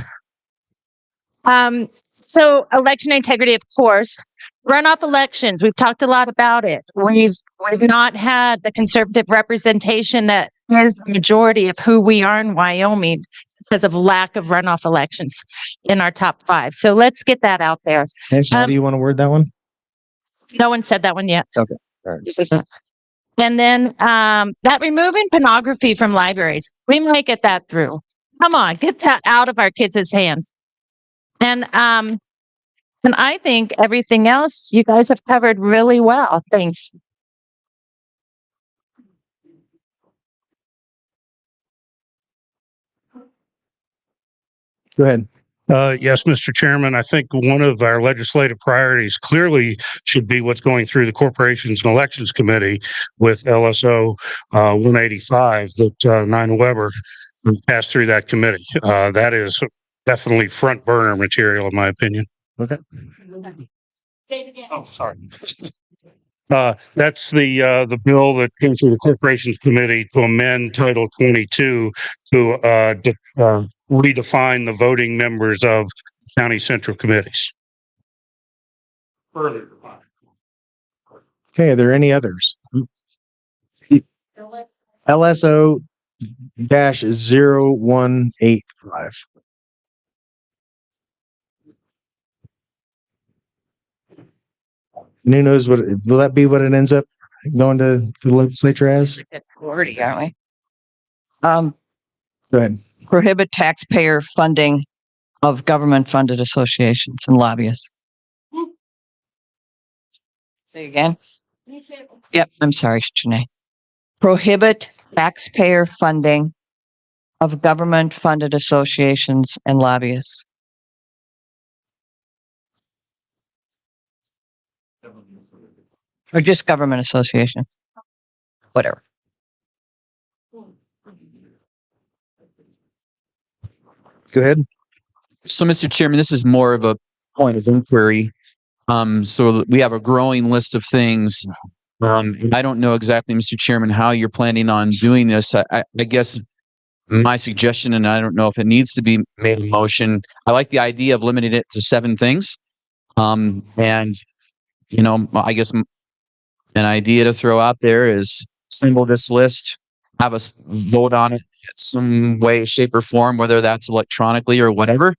So election integrity, of course. Runoff elections, we've talked a lot about it. We've not had the conservative representation that is the majority of who we are in Wyoming because of lack of runoff elections in our top 5. So let's get that out there. Okay, so how do you want to word that one? No one said that one yet. Okay. All right. And then that removing pornography from libraries, we might get that through. Come on, get that out of our kids' hands. And I think everything else you guys have covered really well. Thanks. Go ahead. Yes, Mr. Chairman, I think one of our legislative priorities clearly should be what's going through the Corporations and Elections Committee with LSO 185 that Nina Weber passed through that committee. That is definitely front burner material, in my opinion. Okay. Oh, sorry. That's the bill that came through the Corporations Committee to amend Title 22 to redefine the voting members of county central committees. Okay, are there any others? LSO -0185. Who knows what will that be? What it ends up going to the legislature as? 40, aren't we? Go ahead. Prohibit taxpayer funding of government-funded associations and lobbyists. Say again. Yep, I'm sorry, Janae. Prohibit taxpayer funding of government-funded associations and lobbyists. Or just government associations. Whatever. Go ahead. So, Mr. Chairman, this is more of a point of inquiry. So we have a growing list of things. I don't know exactly, Mr. Chairman, how you're planning on doing this. I guess my suggestion, and I don't know if it needs to be made a motion, I like the idea of limiting it to 7 things. And, I guess an idea to throw out there is assemble this list, have us vote on it in some way, shape, or form, whether that's electronically or whatever.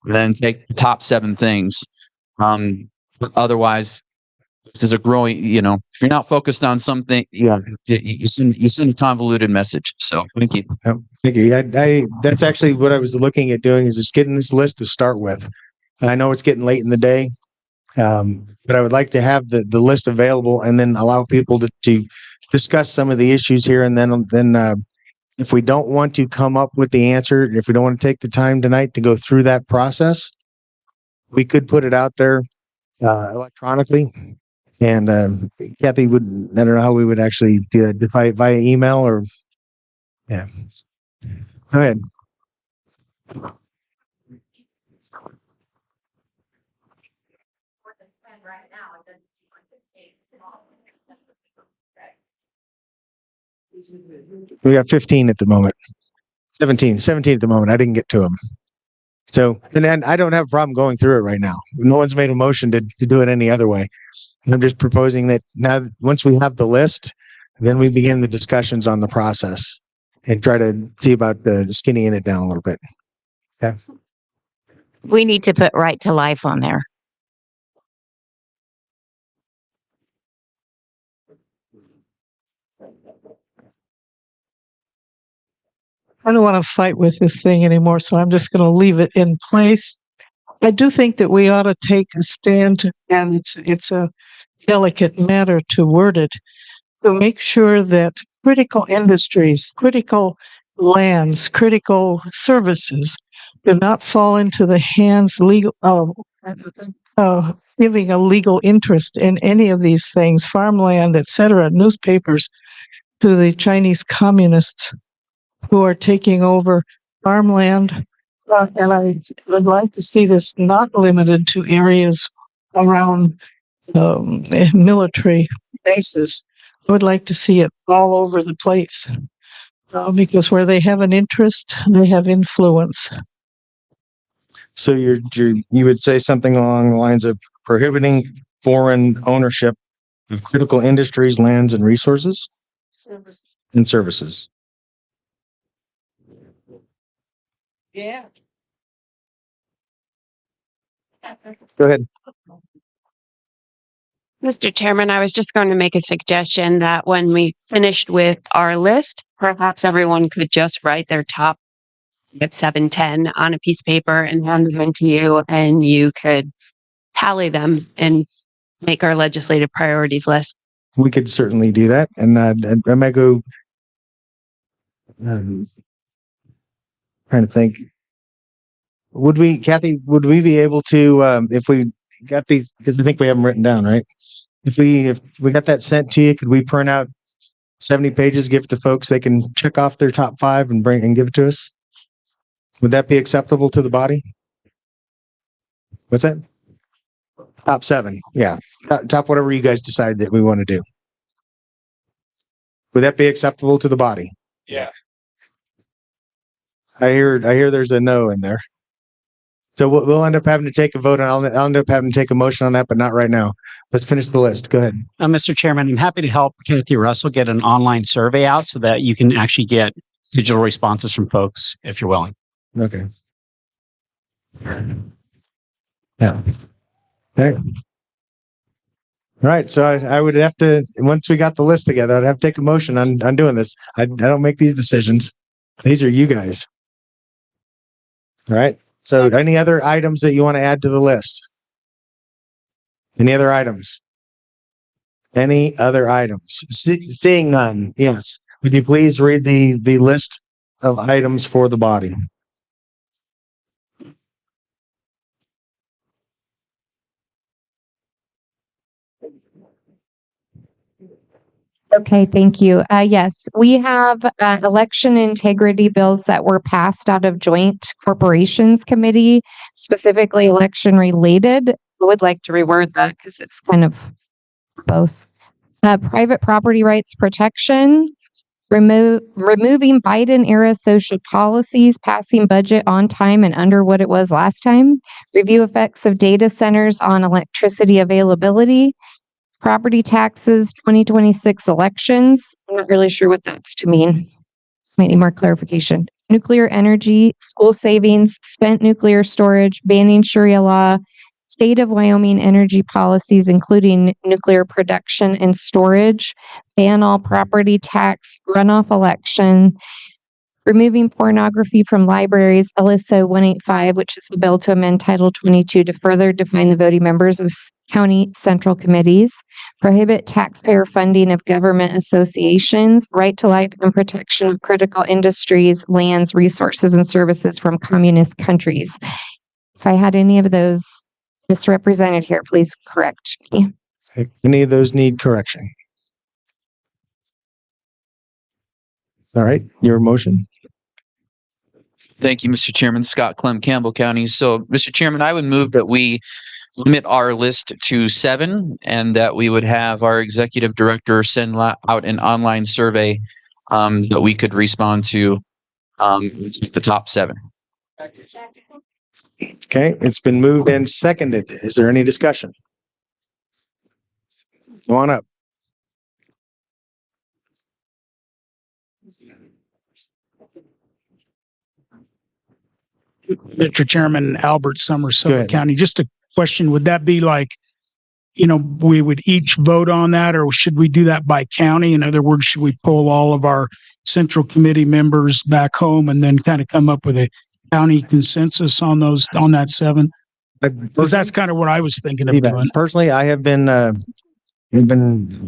then take the top 7 things. Otherwise, there's a growing, if you're not focused on something, you send a convoluted message. So thank you. Thank you. That's actually what I was looking at doing, is just getting this list to start with. And I know it's getting late in the day, but I would like to have the list available and then allow people to discuss some of the issues here. And then if we don't want to come up with the answer, if we don't want to take the time tonight to go through that process, we could put it out there electronically. And Kathy I don't know how we would actually do it, via email or, yeah. Go ahead. We got 15 at the moment. 17 at the moment. I didn't get to them. So, and then I don't have a problem going through it right now. No one's made a motion to do it any other way. I'm just proposing that now, once we have the list, then we begin the discussions on the process and try to see about skinnying it down a little bit. Okay. We need to put right to life on there. I don't want to fight with this thing anymore, so I'm just going to leave it in place. I do think that we ought to take a stand, and it's a delicate matter to word it, to make sure that critical industries, critical lands, critical services do not fall into the hands giving a legal interest in any of these things, farmland, etc., newspapers, to the Chinese communists who are taking over farmland. And I would like to see this not limited to areas around military bases. I would like to see it all over the place, because where they have an interest, they have influence. So you would say something along the lines of prohibiting foreign ownership of critical industries, lands, and resources and services. Yeah. Go ahead. Mr. Chairman, I was just going to make a suggestion that when we finished with our list, perhaps everyone could just write their top 7, 10 on a piece of paper and hand them in to you, and you could tally them and make our legislative priorities list. We could certainly do that. And I might go, trying to think. Kathy, would we be able to, if we got these, because I think we have them written down, right? If we got that sent to you, could we print out 70 pages, give it to folks, they can check off their top 5 and give it to us? Would that be acceptable to the body? What's that? Top 7. Yeah. Top whatever you guys decide that we want to do. Would that be acceptable to the body? Yeah. I hear there's a no in there. So we'll end up having to take a vote, and I'll end up having to take a motion on that, but not right now. Let's finish the list. Go ahead. Mr. Chairman, I'm happy to help Kathy Russell get an online survey out so that you can actually get digital responses from folks if you're willing. Okay. Yeah. Okay. All right. So I would have to, once we got the list together, I'd have to take a motion on doing this. I don't make these decisions. These are you guys. All right. So any other items that you want to add to the list? Any other items? Any other items? Seeing none. Yes. Would you please read the list of items for the body? Okay, thank you. Yes, we have election integrity bills that were passed out of Joint Corporations Committee, specifically election related. I would like to reword that because it's kind of both. Private property rights protection, removing Biden era social policies, passing budget on time and under what it was last time, review effects of data centers on electricity availability, property taxes, 2026 elections. I'm not really sure what that's to mean. Might need more clarification. nuclear energy, school savings, spent nuclear storage, banning Sharia law, state of Wyoming energy policies, including nuclear production and storage, ban all property tax, runoff election, removing pornography from libraries, LSO 185, which is the bill to amend Title 22 to further define the voting members of county central committees, prohibit taxpayer funding of government associations, right to life and protection of critical industries, lands, resources, and services from communist countries. If I had any of those misrepresented here, please correct me. Any of those need correction? All right, your motion. Thank you, Mr. Chairman. Scott Clem, Campbell County. So, Mr. Chairman, I would move that we limit our list to 7 and that we would have our executive director send out an online survey that we could respond to the top 7. Okay, it's been moved and seconded. Is there any discussion? Go on up. Mr. Chairman, Albert Summers, Go Summit ahead. County. Just a question. Would that be like, we would each vote on that, or should we do that by county? In other words, should we pull all of our central committee members back home and then kind of come up with a county consensus on that 7? Because that's kind of what I was thinking of doing. Personally, I have been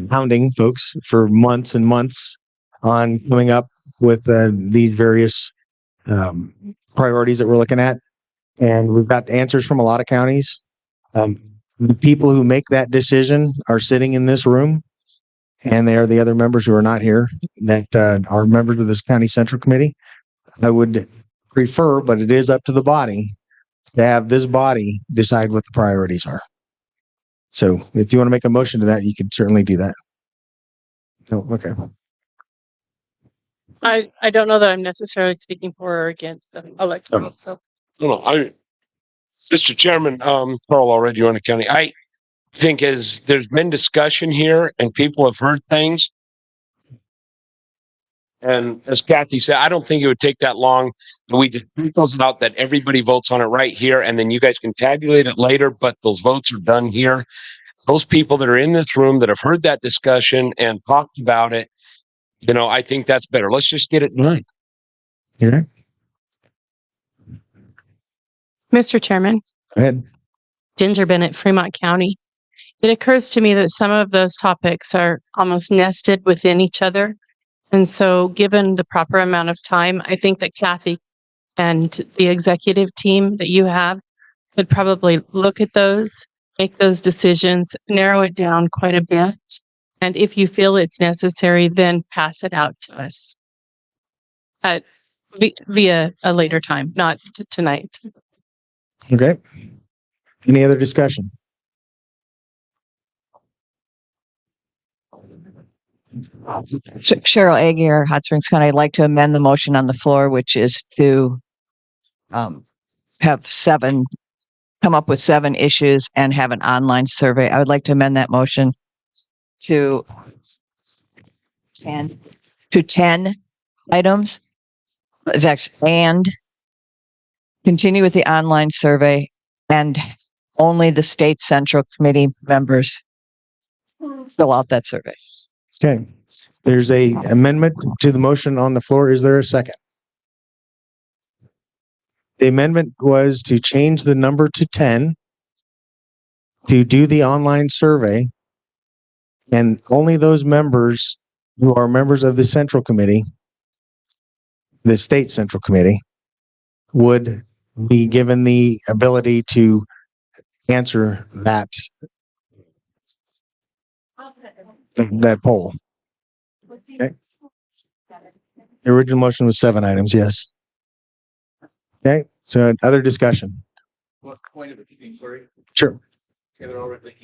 hounding folks for months and months on coming up with these various priorities that we're looking at, and we've got answers from a lot of counties. The people who make that decision are sitting in this room, and they are the other members who are not here that are members of this county central committee. I would prefer, but it is up to the body, to have this body decide what the priorities are. So if you want to make a motion to that, you can certainly do that. Oh, okay. I don't know that I'm necessarily speaking for or against the election. So. Mr. Chairman, Carl already Wyoming County. I think as there's been discussion here and people have heard things, and as Kathy said, I don't think it would take that long. We just print those out that everybody votes on it right here, and then you guys can tabulate it later, but those votes are done here. Those people that are in this room that have heard that discussion and talked about it, I think that's better. Let's just get it done. Yeah. Mr. Chairman. Go ahead. Ginger Bennett, Fremont County. It occurs to me that some of those topics are almost nested within each other. And so given the proper amount of time, I think that Kathy and the executive team that you have could probably look at those, make those decisions, narrow it down quite a bit. And if you feel it's necessary, then pass it out to us via a later time, not tonight. Okay. Any other discussion? Cheryl Aguirre, Hot Springs County. I'd like to amend the motion on the floor, which is to come up with 7 issues and have an online survey. I would like to amend that motion to 10 items. It's actually, and continue with the online survey, and only the state central committee members fill out that survey. Okay. There's a amendment to the motion on the floor. Is there a second? The amendment was to change the number to 10, to do the online survey, and only those members who are members of the central committee, the state central committee, would be given the ability to answer that poll. Okay. The original motion was 7 items, yes. Okay, so other discussion. Sure.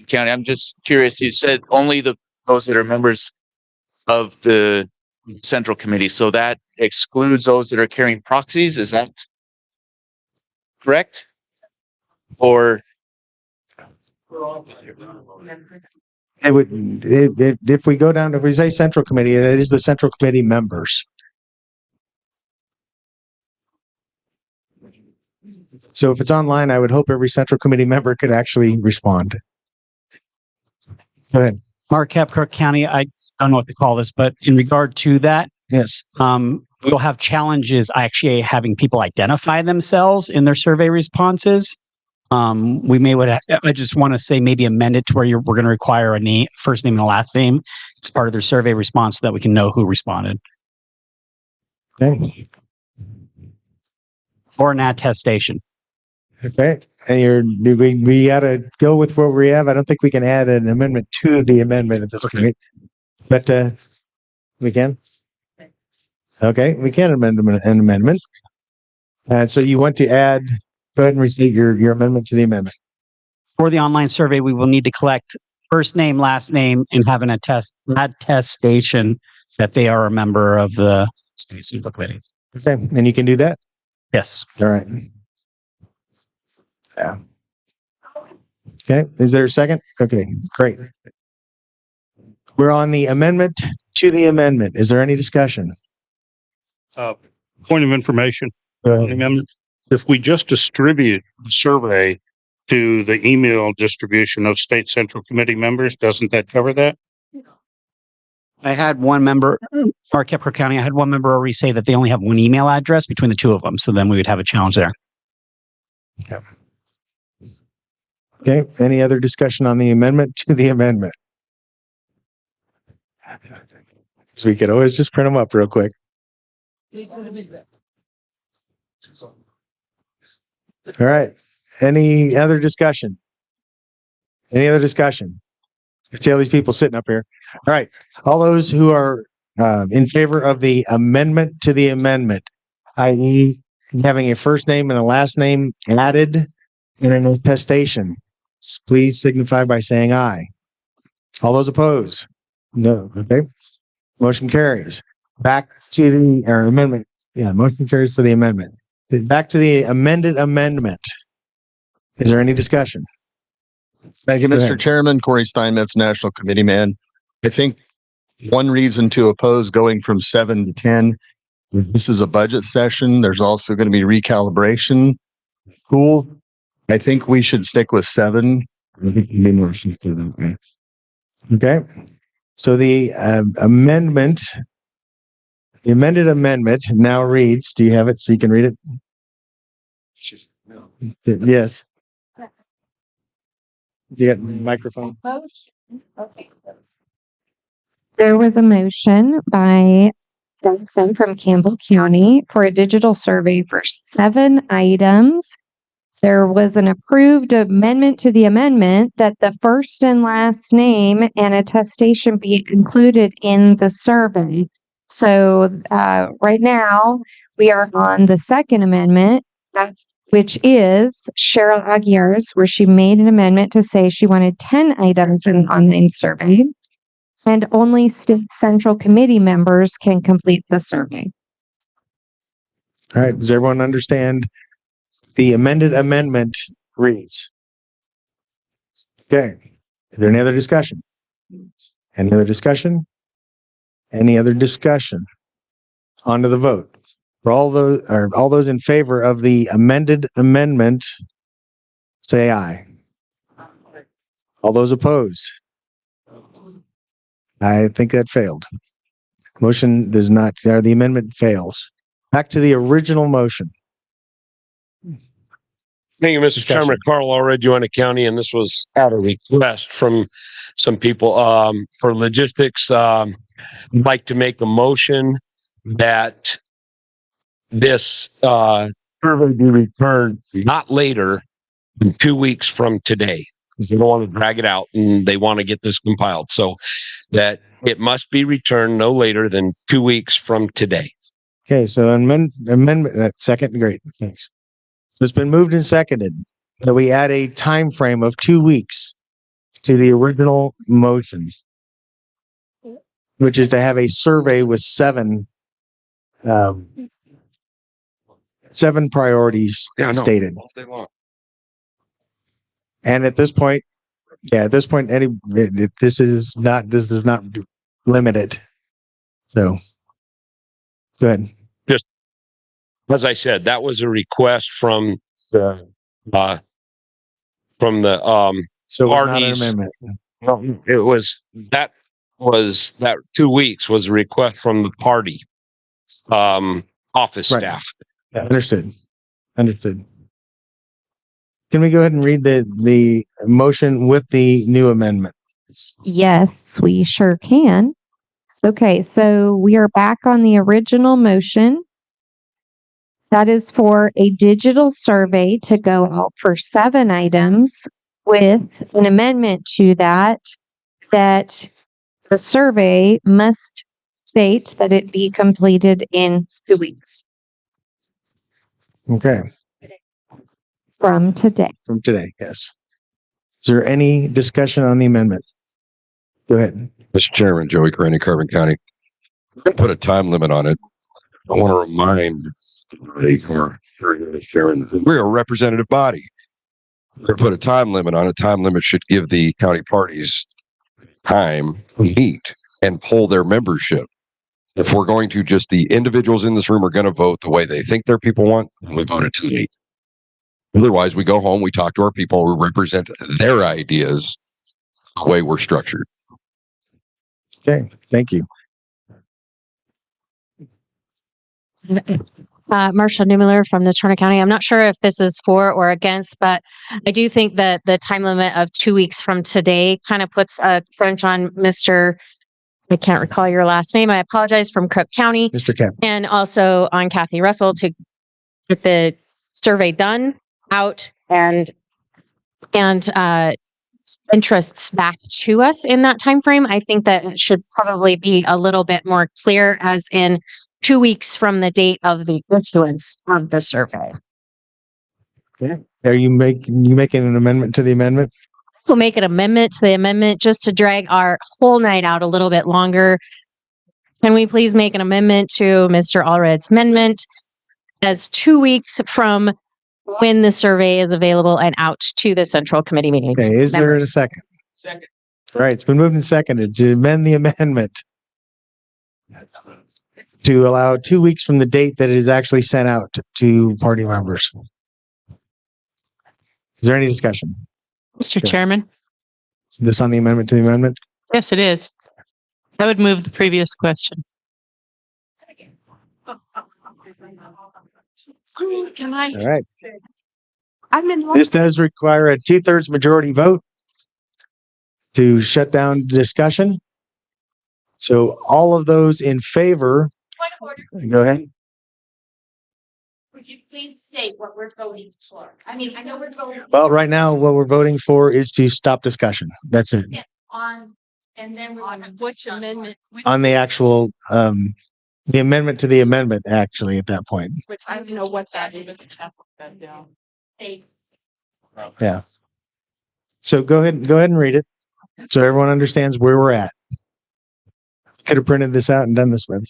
County, I'm just curious. You said only those that are members of the central committee. So that excludes those that are carrying proxies. Is that correct? Or It would, if we go down, if we say central committee, it is the central committee members. So if it's online, I would hope every central committee member could actually respond. Go ahead. Marquette, Cook County, I don't know what to call this, but in regard to that, Yes. we'll have challenges actually having people identify themselves in their survey responses. We may would. I just want to say maybe amend it to where we're going to require a name, first name and a last name as part of their survey response, so that we can know who responded, Okay. or an attestation. Okay. And we got to go with what we have. I don't think we can add an amendment to the amendment at this point, but we can. Okay, we can amend an amendment. So you want to add? Go ahead and restate your amendment to the amendment. For the online survey, we will need to collect first name, last name, and have an attestation that they are a member of the state super committee. Okay, and you can do that? Yes. All right. Yeah. Okay, is there a second? Okay, great. We're on the amendment to the amendment. Is there any discussion? Point of information. Amendment. If we just distribute the survey to the email distribution of state central committee members, doesn't that cover that? I had one member, Marquette, Cook County, I had one member already say that they only have one email address between the two of them. So then we would have a challenge there. Yeah. Okay, any other discussion on the amendment to the amendment? So we could always just print them up real quick. All right. Any other discussion? Any other discussion? See all these people sitting up here. All right. All those who are in favor of the amendment to the amendment, i.e. having a first name and a last name added in an attestation, please signify by saying aye. All those opposed? No. Okay. Motion carries. Back to the amendment. Yeah, motion carries for the amendment. Back to the amended amendment. Is there any discussion? Thank you, Go Mr. ahead. Chairman. Corey Steinmetz, National Committee Man. I think one reason to oppose going from 7 to 10 is this is a budget session. There's also going to be recalibration. School. I think we should stick with 7. I think we more Okay. So the amendment, the amended amendment now reads, do you have it so you can read it? Yes. You got the microphone? Okay. There was a motion by Johnson from Campbell County for a digital survey for 7 items. There was an approved amendment to the amendment that the first and last name and attestation be included in the survey. So right now we are on the second amendment, which is Cheryl Aguirre's, where she made an amendment to say she wanted 10 items in an online survey, and only state central committee members can complete the survey. All right. Does everyone understand the amended amendment reads? Okay. Is there any other discussion? Any other discussion? Any other discussion? On to the vote. For all those in favor of the amended amendment, say aye. All those opposed? I think that failed. Motion does not, the amendment fails. Back to the original motion. Thank you, Mr. Chairman. Carl Allred, Uinta County, and this was at a request from some people for logistics. I'd like to make a motion that this survey be returned not later than 2 weeks from today, because they don't want to drag it out and they want to get this compiled. So that it must be returned no later than 2 weeks from today. Okay, so amendment, that second, great, thanks. It's been moved and seconded that we add a time frame of 2 weeks to the original motion, which is to have a survey with 7 priorities stated. And at this point, this is not limited. So, go ahead. as I said, that was a request from the So it was not an parties. amendment. No, it was that 2 weeks was a request from the party office Right. staff. Yeah, understood. Understood. Can we go ahead and read the motion with the new amendment? Yes, we sure can. Okay, so we are back on the original motion. That is for a digital survey to go out for 7 items with an amendment to that the survey must state that it be completed in 2 weeks Okay, from today. from today, yes. Is there any discussion on the amendment? Go ahead. Mr. Chairman, Joey Carrini, Carbon County. We're going to put a time limit on it. I want to remind we're a representative body. We're going to put a time limit on it. Time limit should give the county parties time to meet and poll their membership. If we're going to just the individuals in this room are going to vote the way they think their people want, we vote it too late. Otherwise, we go home, we talk to our people, we represent their ideas the way we're structured. Okay, thank you. Marcia Newmiller from the Turner County. I'm not sure if this is for or against, but I do think that the time limit of 2 weeks from today kind of puts a crunch on I can't recall your last name. I apologize, from Cook County. Mr. Kemp. And also on Kathy Russell to get the survey done, out, and interests back to us in that time frame. I think that it should probably be a little bit more clear, as in 2 weeks from the date of the issuance of the survey. Okay. Are you making an amendment to the amendment? We'll make an amendment to the amendment just to drag our whole night out a little bit longer. Can we please make an amendment to Mr. Allred's amendment as 2 weeks from when the survey is available and out to the central committee meetings? Okay, is there a members? second? Second. All right, it's been moved and seconded to amend the amendment to allow 2 weeks from the date that it is actually sent out to party members. Is there any discussion? Mr. Chairman? This on the amendment to the amendment? Yes, it is. I would move the previous question. Can I? All right. I'm in. This does require a 2/3 majority vote to shut down discussion. So all of those in favor, go ahead. Would you please state what we're voting for? I mean, I know we're voting Well, right now, what we're voting for is to stop discussion. That's it. on, and then we're on Which amendment? On the actual, the amendment to the amendment, actually, at that point. Which I don't know what that is. Yeah. So go ahead and read it. So everyone understands where we're at. Could have printed this out and done this with.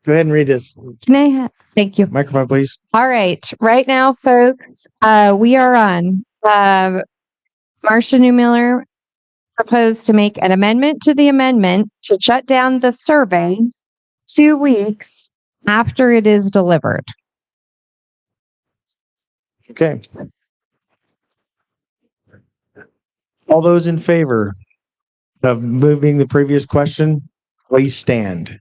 Go ahead and read this. Can I thank you. Microphone, please. All right. Right now, folks, we are on Marcia Newmiller proposed to make an amendment to the amendment to shut down the survey 2 weeks after it is delivered. Okay. All those in favor of moving the previous question, please stand.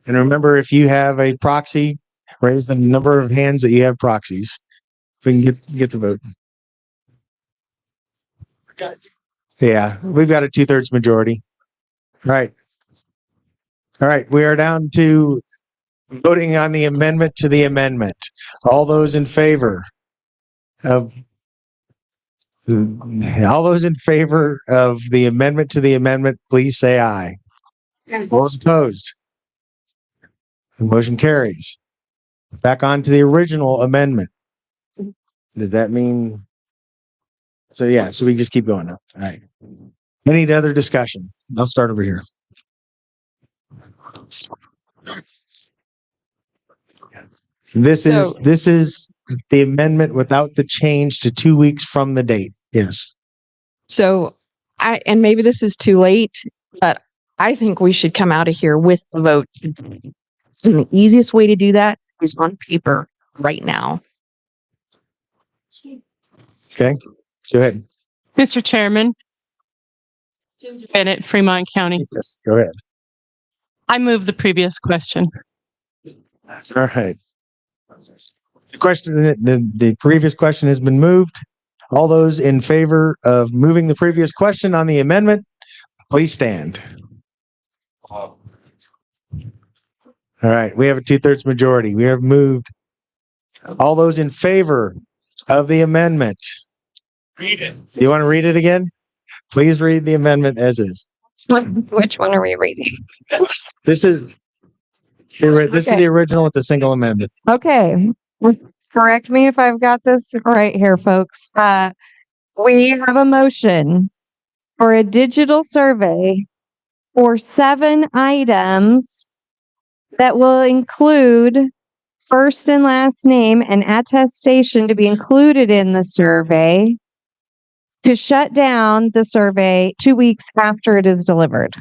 And remember, if you have a proxy, raise the number of hands that you have proxies. If we can get the vote. Yeah, we've got a 2/3 majority. Right. All right, we are down to voting on the amendment to the amendment. All those in favor of the amendment to the amendment, please say aye. All those opposed? The motion carries. Back on to the original amendment. Does that mean? So yeah, so we just keep going now. All right. Any other discussion? I'll start over here. This is the amendment without the change to 2 weeks from the date. Yes. So and maybe this is too late, but I think we should come out of here with the vote. And the easiest way to do that is on paper right now. Okay, go ahead. Mr. Chairman. Bennett, Fremont County. Yes, go ahead. I move the previous question. All right. The question, the previous question has been moved. All those in favor of moving the previous question on the amendment, please stand. All right, we have a 2/3 majority. We have moved. All those in favor of the amendment. Read it. You want to read it again? Please read the amendment as is. Which one are we reading? This is the original with the single amendment. Okay. Correct me if I've got this right here, folks. We have a motion for a digital survey for 7 items that will include first and last name and attestation to be included in the survey, to shut down the survey 2 weeks after it is delivered.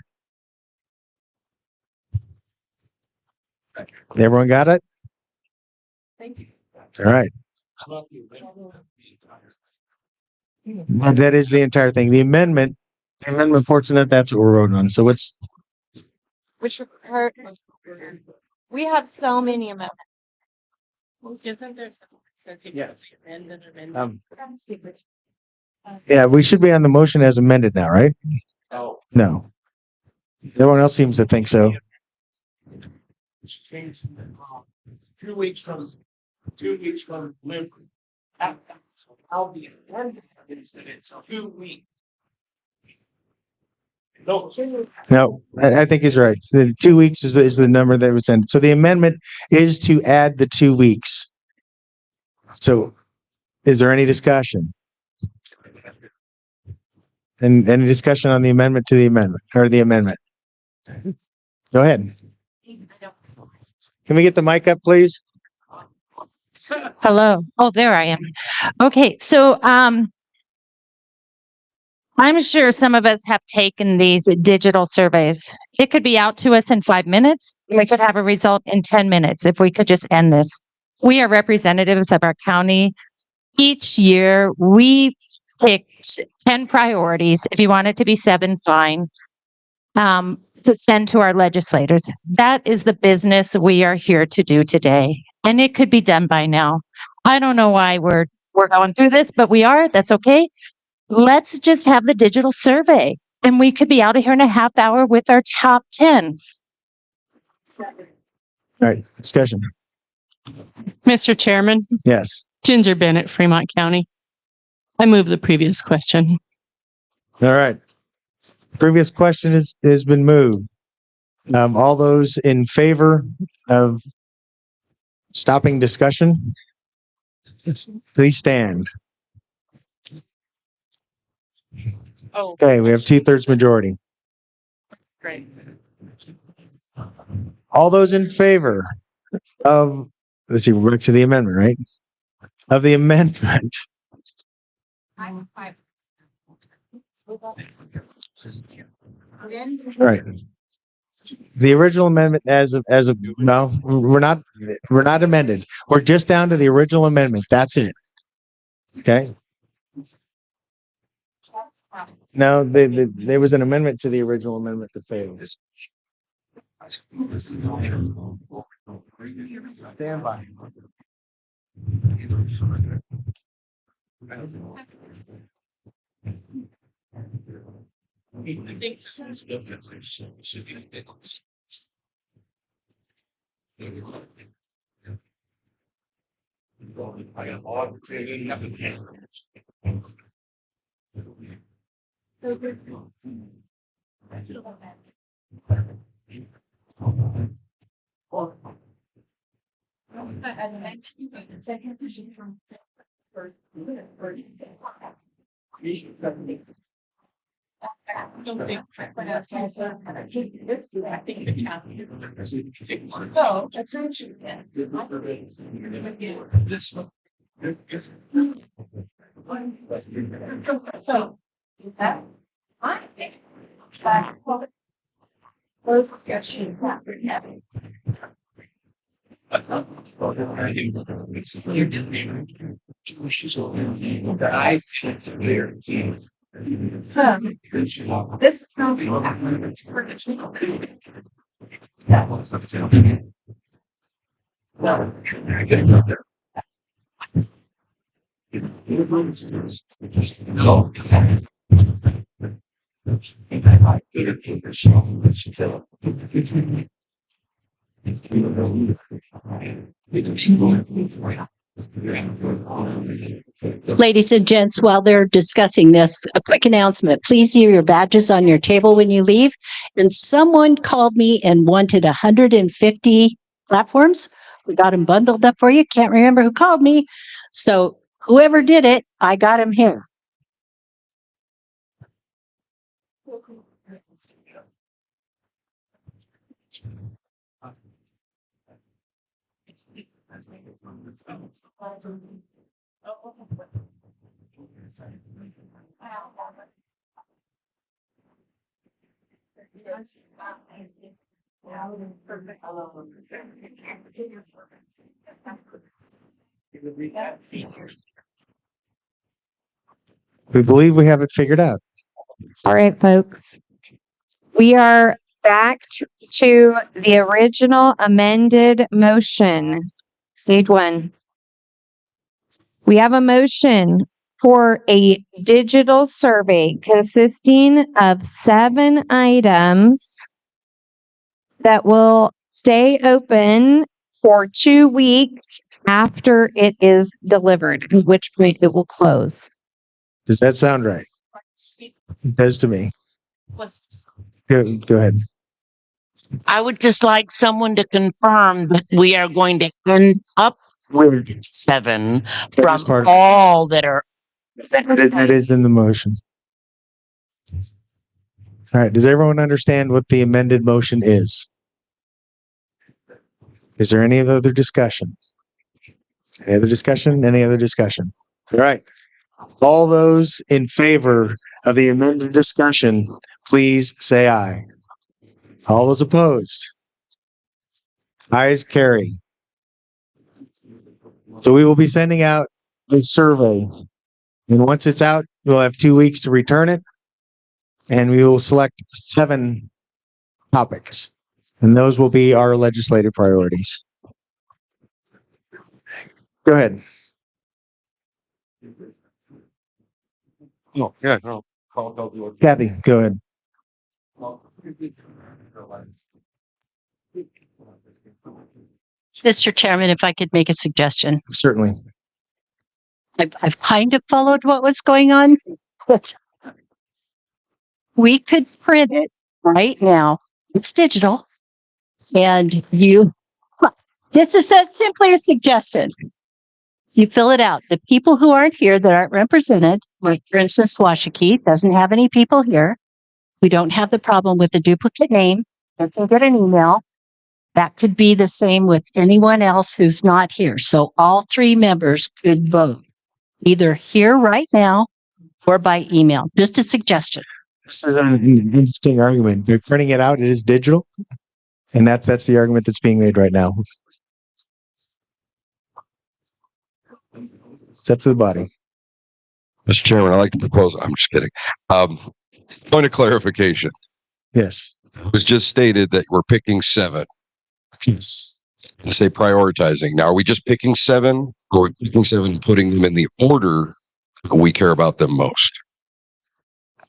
Everyone got it? Thank you. All right. That is the entire thing. The amendment portion of that's what we're voting on. So what's Which hurt. We have so many amendments. yeah, we should be on the motion as amended now, right? Oh. No. Everyone else seems to think so. 2 weeks from 2 weeks from delivery. I'll be amended instead of 2 weeks. No, I think he's right. The 2 weeks is the number that was sent. So the amendment is to add the 2 weeks. So is there any discussion? And any discussion on the amendment to the amendment or the amendment? Go ahead. Can we get the mic up, please? Hello. Oh, there I am. Okay, so I'm sure some of us have taken these digital surveys. It could be out to us in 5 minutes. We could have a result in 10 minutes if we could just end this. We are representatives of our county. Each year, we picked 10 priorities. If you want it to be 7, fine. To send to our legislators. That is the business we are here to do today. And it could be done by now. I don't know why we're going through this, but we are. That's okay. Let's just have the digital survey and we could be out of here in a half hour with our top 10. All right, discussion. Mr. Chairman. Yes. Ginger Bennett, Fremont County. I move the previous question. All right. Previous question has been moved. All those in favor of stopping discussion, please stand. Okay, we have 2/3 majority. Great. All those in favor of, let's see, we're back to the amendment, right? Of the amendment. Right. The original amendment as of no, we're not amended. We're just down to the original amendment. That's it. Okay. No, there was an amendment to the original amendment that failed. Stand by. This. Ladies and gents, while they're discussing this, a quick announcement. Please leave your badges on your table when you leave. And someone called me and wanted 150 platforms. We got them bundled up for you. Can't remember who called me. So whoever did it, I got him here. We believe we have it figured out. All right, folks. We are back to the original amended motion. Stage one. We have a motion for a digital survey consisting of 7 items that will stay open for 2 weeks after it is delivered, at which point it will close. Does that sound right? It does to me. Go ahead. I would just like someone to confirm that we are going to end up with 7 from all that are. That is in the motion. All right. Does everyone understand what the amended motion is? Is there any other discussion? Any other discussion? Any other discussion? All right. All those in favor of the amended discussion, please say aye. All those opposed? Ayes carry. So we will be sending out a survey. And once it's out, we'll have 2 weeks to return it. And we will select 7 topics. And those will be our legislative priorities. Go ahead. Oh, yeah, no. Kathy, go ahead. Mr. Chairman, if I could make a suggestion. Certainly. I've kind of followed what was going on, but we could print it right now. It's digital. And this is simply a suggestion. You fill it out. The people who aren't here that aren't represented, like for instance, Washakie doesn't have any people here. We don't have the problem with the duplicate name. They can get an email. That could be the same with anyone else who's not here. So all 3 members could vote either here right now or by email. Just a suggestion. This is an interesting argument. They're printing it out. It is digital. And that's the argument that's being made right now. It's up to the body. Mr. Chairman, I'd like to propose, I'm just kidding. Point of clarification. Yes. It was just stated that we're picking 7. Yes. Say prioritizing. Now, are we just picking 7 or are we picking 7 and putting them in the order we care about them most?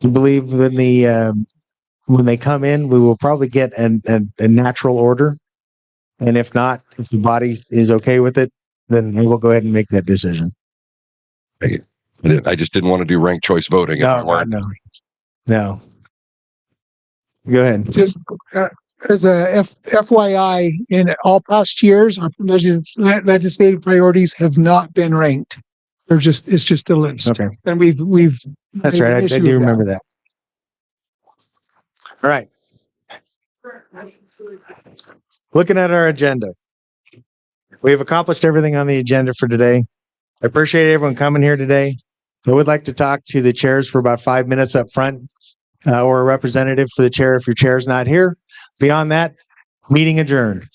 I believe when they come in, we will probably get a natural order. And if not, if the body is okay with it, then we will go ahead and make that decision. I just didn't want to do ranked choice voting. No. Go ahead. Just as a FYI, in all past years, our legislative priorities have not been ranked. It's just a list. Okay. And we've. That's right. I do remember that. All right. Looking at our agenda, we have accomplished everything on the agenda for today. I appreciate everyone coming here today. I would like to talk to the chairs for about 5 minutes up front, or a representative for the chair if your chair is not here. Beyond that, meeting adjourned.